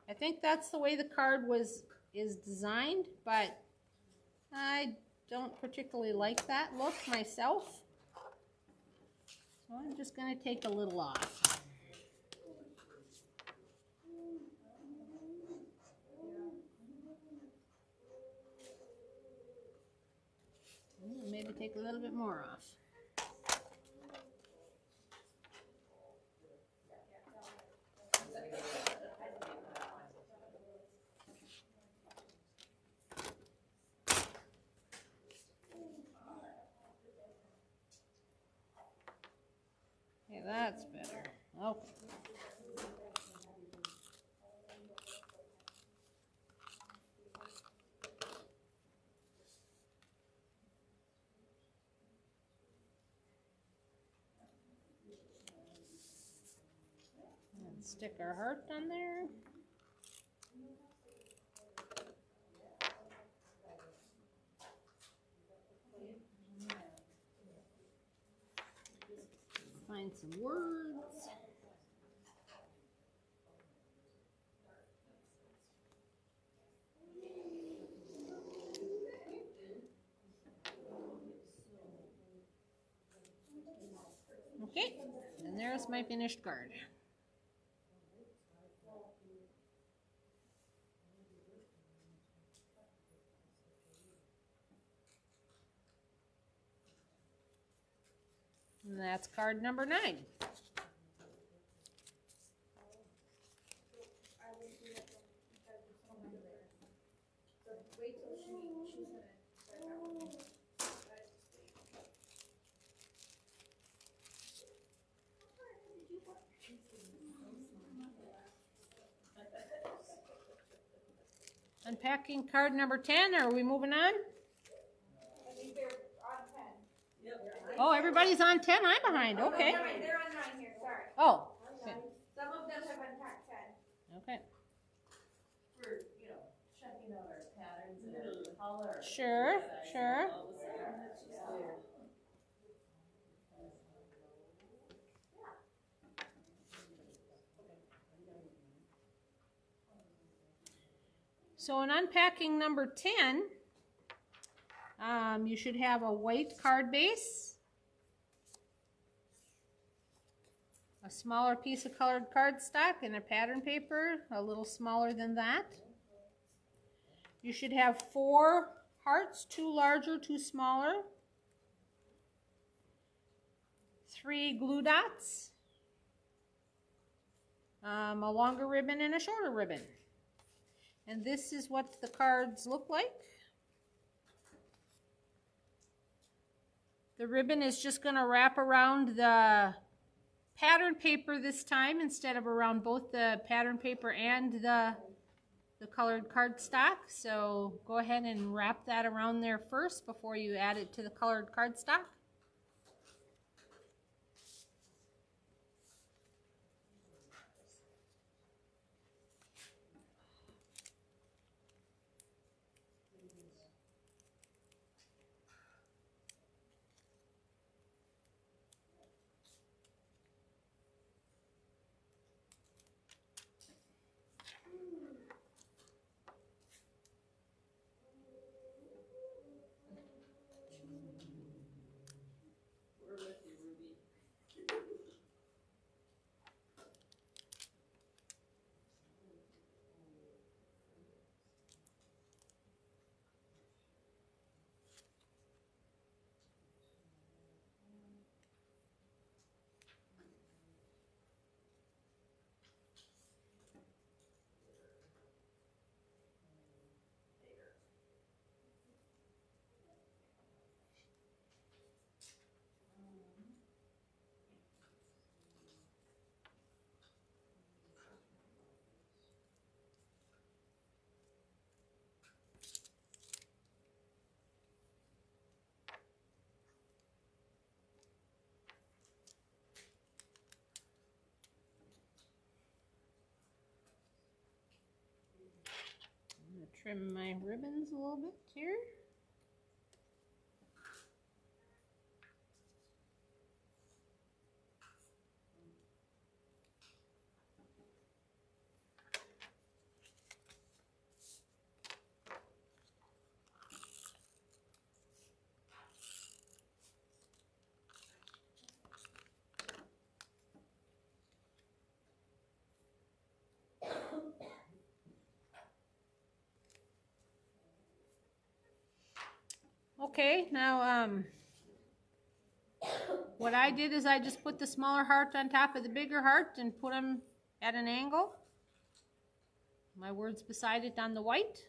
I think that's the way the card is designed, but I don't particularly like that look myself. So I'm just going to take a little off. take a little bit more off. Okay, that's better. Okay. And stick our heart on there. Find some words. Okay, and there's my finished card. And that's card number 9. I will do that one because it's on my list. So wait till she's gonna start that one. Unpacking card number 10, or are we moving on? I think they're on 10. Yep. Oh, everybody's on 10, I'm behind, okay. They're on 9 here, sorry. Oh, okay. Some of them have unpacked 10. Okay. For, checking out our patterns and our color. Sure, sure. All of a sudden, it's just there. So in unpacking number 10, you should have a white card base, a smaller piece of colored cardstock, and a pattern paper a little smaller than that. You should have 4 hearts, 2 larger, 2 smaller, 3 glue dots, a longer ribbon and a shorter ribbon. And this is what the cards look like. The ribbon is just going to wrap around the pattern paper this time instead of around both the pattern paper and the colored cardstock. So go ahead and wrap that around there first before you add it to the colored cardstock. We're with you, Ruby. I'm going to trim my ribbons a little bit here. Okay, now What I did is I just put the smaller heart on top of the bigger heart and put them at an angle. My words beside it on the white.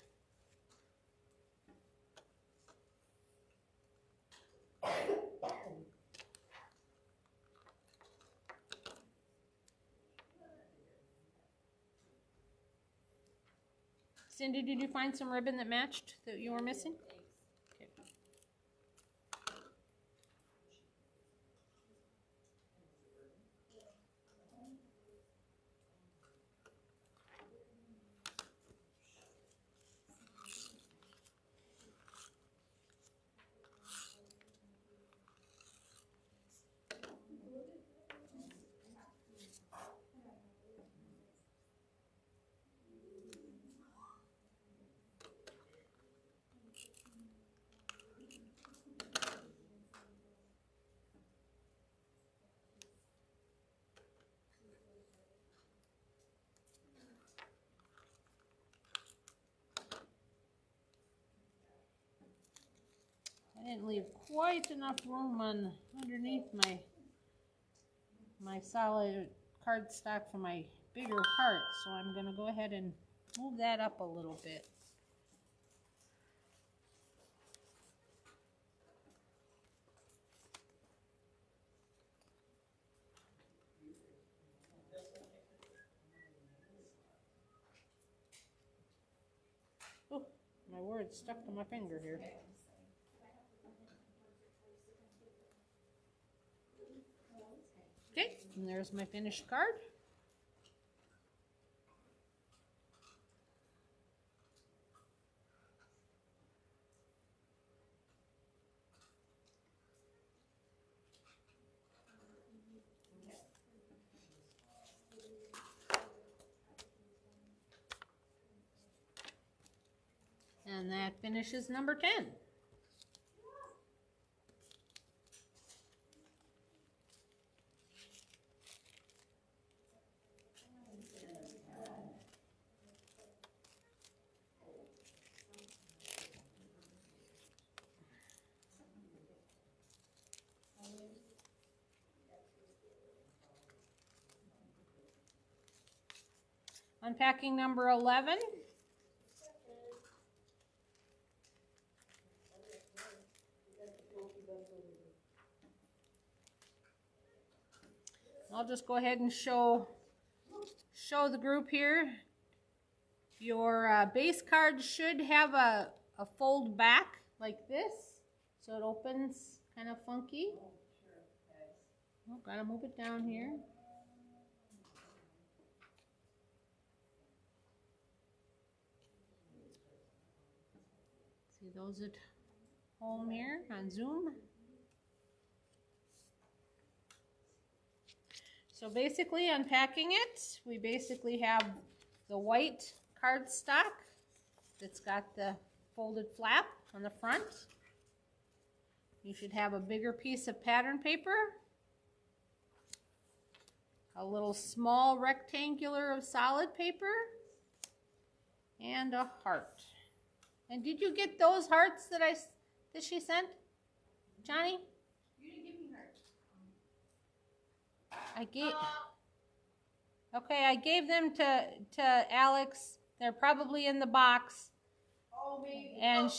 Cindy, did you find some ribbon that matched that you were missing? Okay. I didn't leave quite enough room on underneath my solid cardstock for my bigger heart, so I'm going to go ahead and move that up a little bit. Oh, my word stuck to my finger here. Okay, and there's my finished card. And that finishes number 10. Unpacking number 11. I'll just go ahead and show the group here. Your base card should have a fold back like this, so it opens kind of funky. Oh, gotta move it down here. See those at home here on Zoom? So basically, unpacking it, we basically have the white cardstock that's got the folded flap on the front. You should have a bigger piece of pattern paper, a little small rectangular of solid paper, and a heart. And did you get those hearts that she sent, Johnny? You didn't give me hearts. I gave them to Alex. They're probably in the box. Oh, maybe. And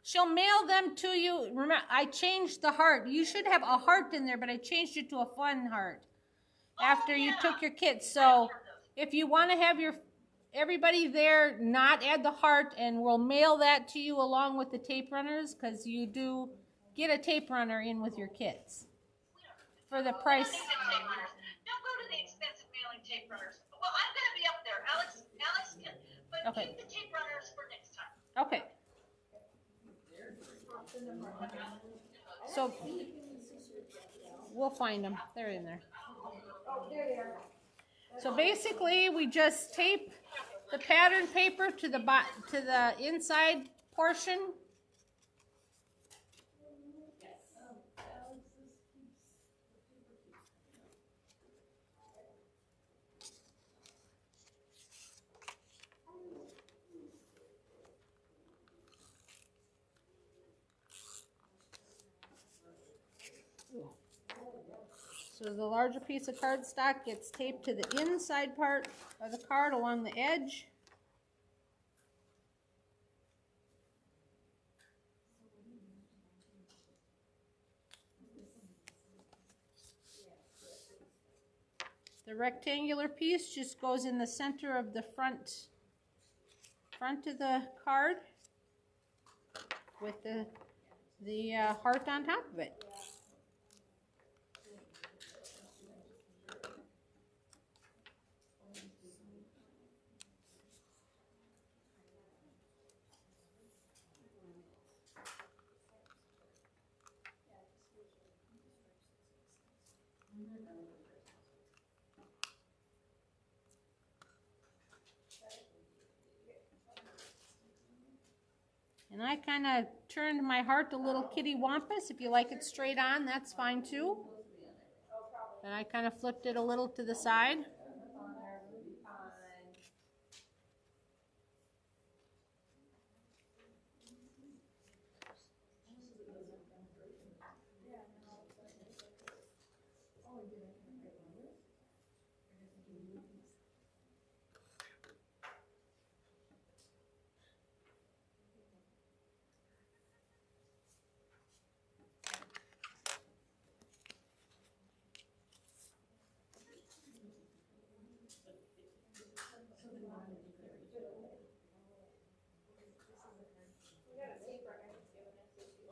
she'll mail them to you. Remember, I changed the heart. You should have a heart in there, but I changed it to a fun heart after you took your kit. So if you want to have everybody there not add the heart, and we'll mail that to you along with the tape runners, because you do get a tape runner in with your kits for the price. Don't go to the expensive mailing tape runners. Well, I'm going to be up there. Alex can, but Okay. keep the tape runners for next time. Okay. So we'll find them. They're in there. Oh, there they are. So basically, we just tape the pattern paper to the inside portion. So the larger piece of cardstock gets taped to the inside part of the card along the edge. The rectangular piece just goes in the center of the front of the card with the heart on top of it. And I kind of turned my heart a little kitty wampus. If you like it straight on, that's fine too. And I kind of flipped it a little to the side.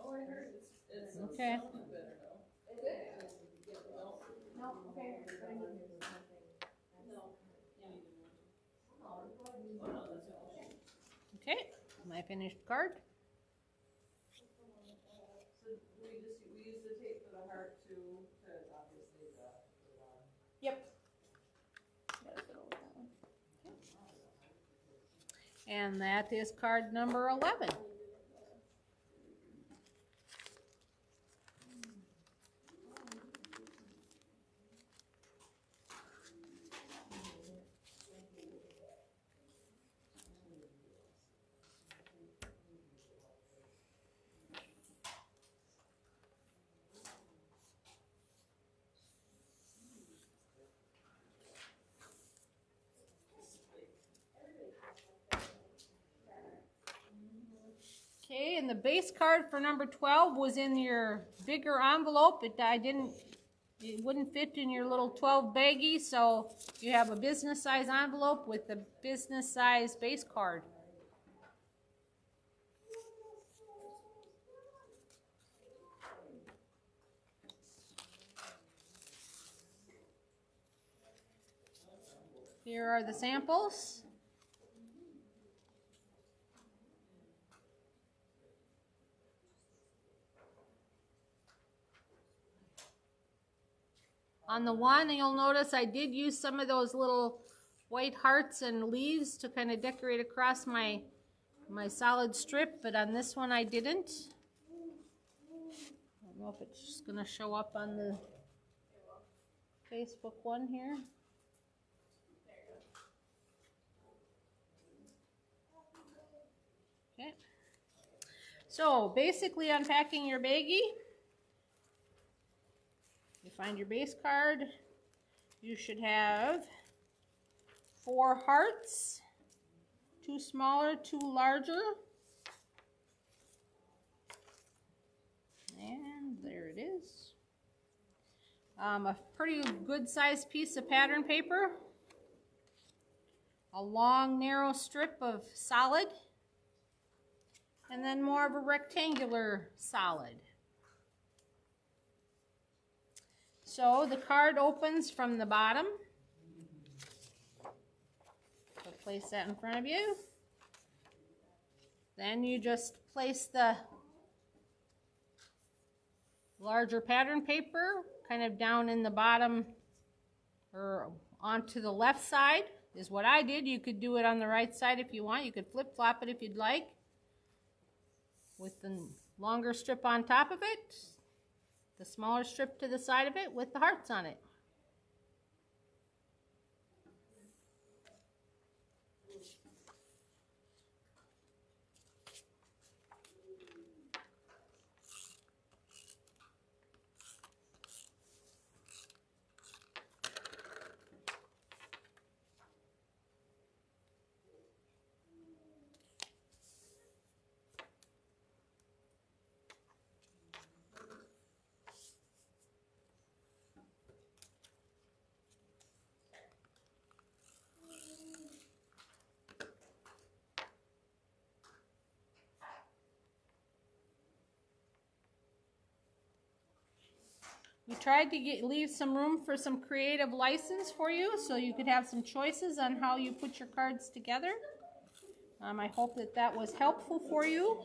Oh, I heard it's Okay. sounding better now. No, okay. Okay, my finished card. So we use the tape for the heart too, because obviously the Yep. And that is card number 11. Okay, and the base card for number 12 was in your bigger envelope. It wouldn't fit in your little 12 baggie, so you have a business size envelope with the business size base card. Here are the samples. On the one, you'll notice I did use some of those little white hearts and leaves to kind of decorate across my solid strip, but on this one I didn't. I don't know if it's just going to show up on the Facebook one here. Okay. So basically unpacking your baggie. You find your base card. You should have 4 hearts, 2 smaller, 2 larger. And there it is. A pretty good sized piece of pattern paper. A long narrow strip of solid. And then more of a rectangular solid. So the card opens from the bottom. So place that in front of you. Then you just place the larger pattern paper kind of down in the bottom or onto the left side is what I did. You could do it on the right side if you want. You could flip-flop it if you'd like. With the longer strip on top of it. The smaller strip to the side of it with the hearts on it. We tried to leave some room for some creative license for you so you could have some choices on how you put your cards together. I hope that that was helpful for you.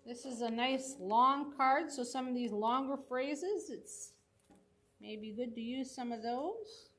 This is a nice long card, so some of these longer phrases, it's maybe good to use some of those.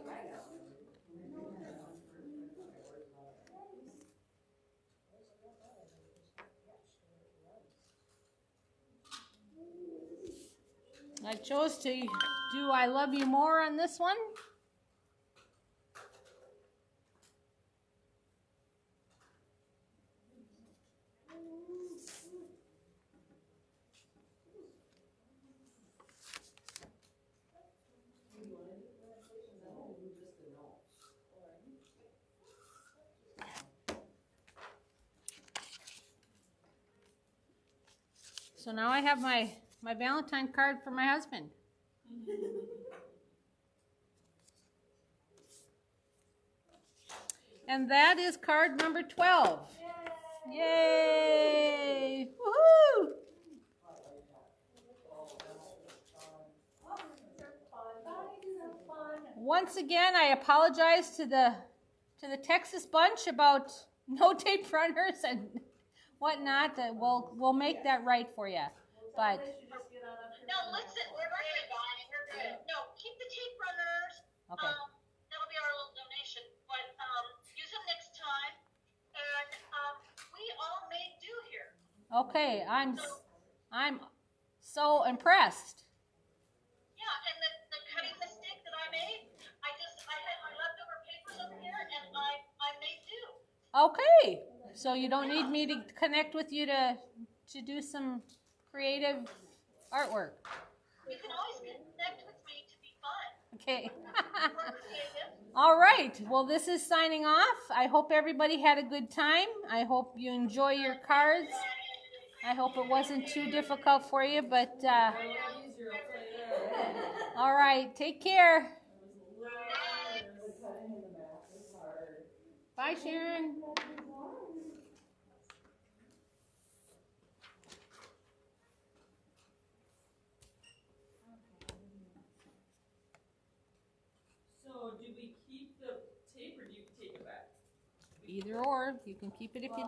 I know. I chose to do I Love You More on this one. So now I have my Valentine card for my husband. And that is card number 12. Yay! Woohoo! Once again, I apologize to the Texas bunch about no tape runners and whatnot. That we'll make that right for you. But No, listen, we're good. No, keep the tape runners. okay. That'll be our little donation. But use them next time. And we all made do here. Okay, I'm so impressed. Yeah, and the cutting mistake that I made, I had my leftover papers over here, and I made do. Okay, so you don't need me to connect with you to do some creative artwork. You can always connect with me to be fun. Okay. We're creative. All right. Well, this is signing off. I hope everybody had a good time. I hope you enjoy your cards. I hope it wasn't too difficult for you, but all right. Take care. Bye, Sharon. So do we keep the tape or do you take it back? Either or. You can keep it if you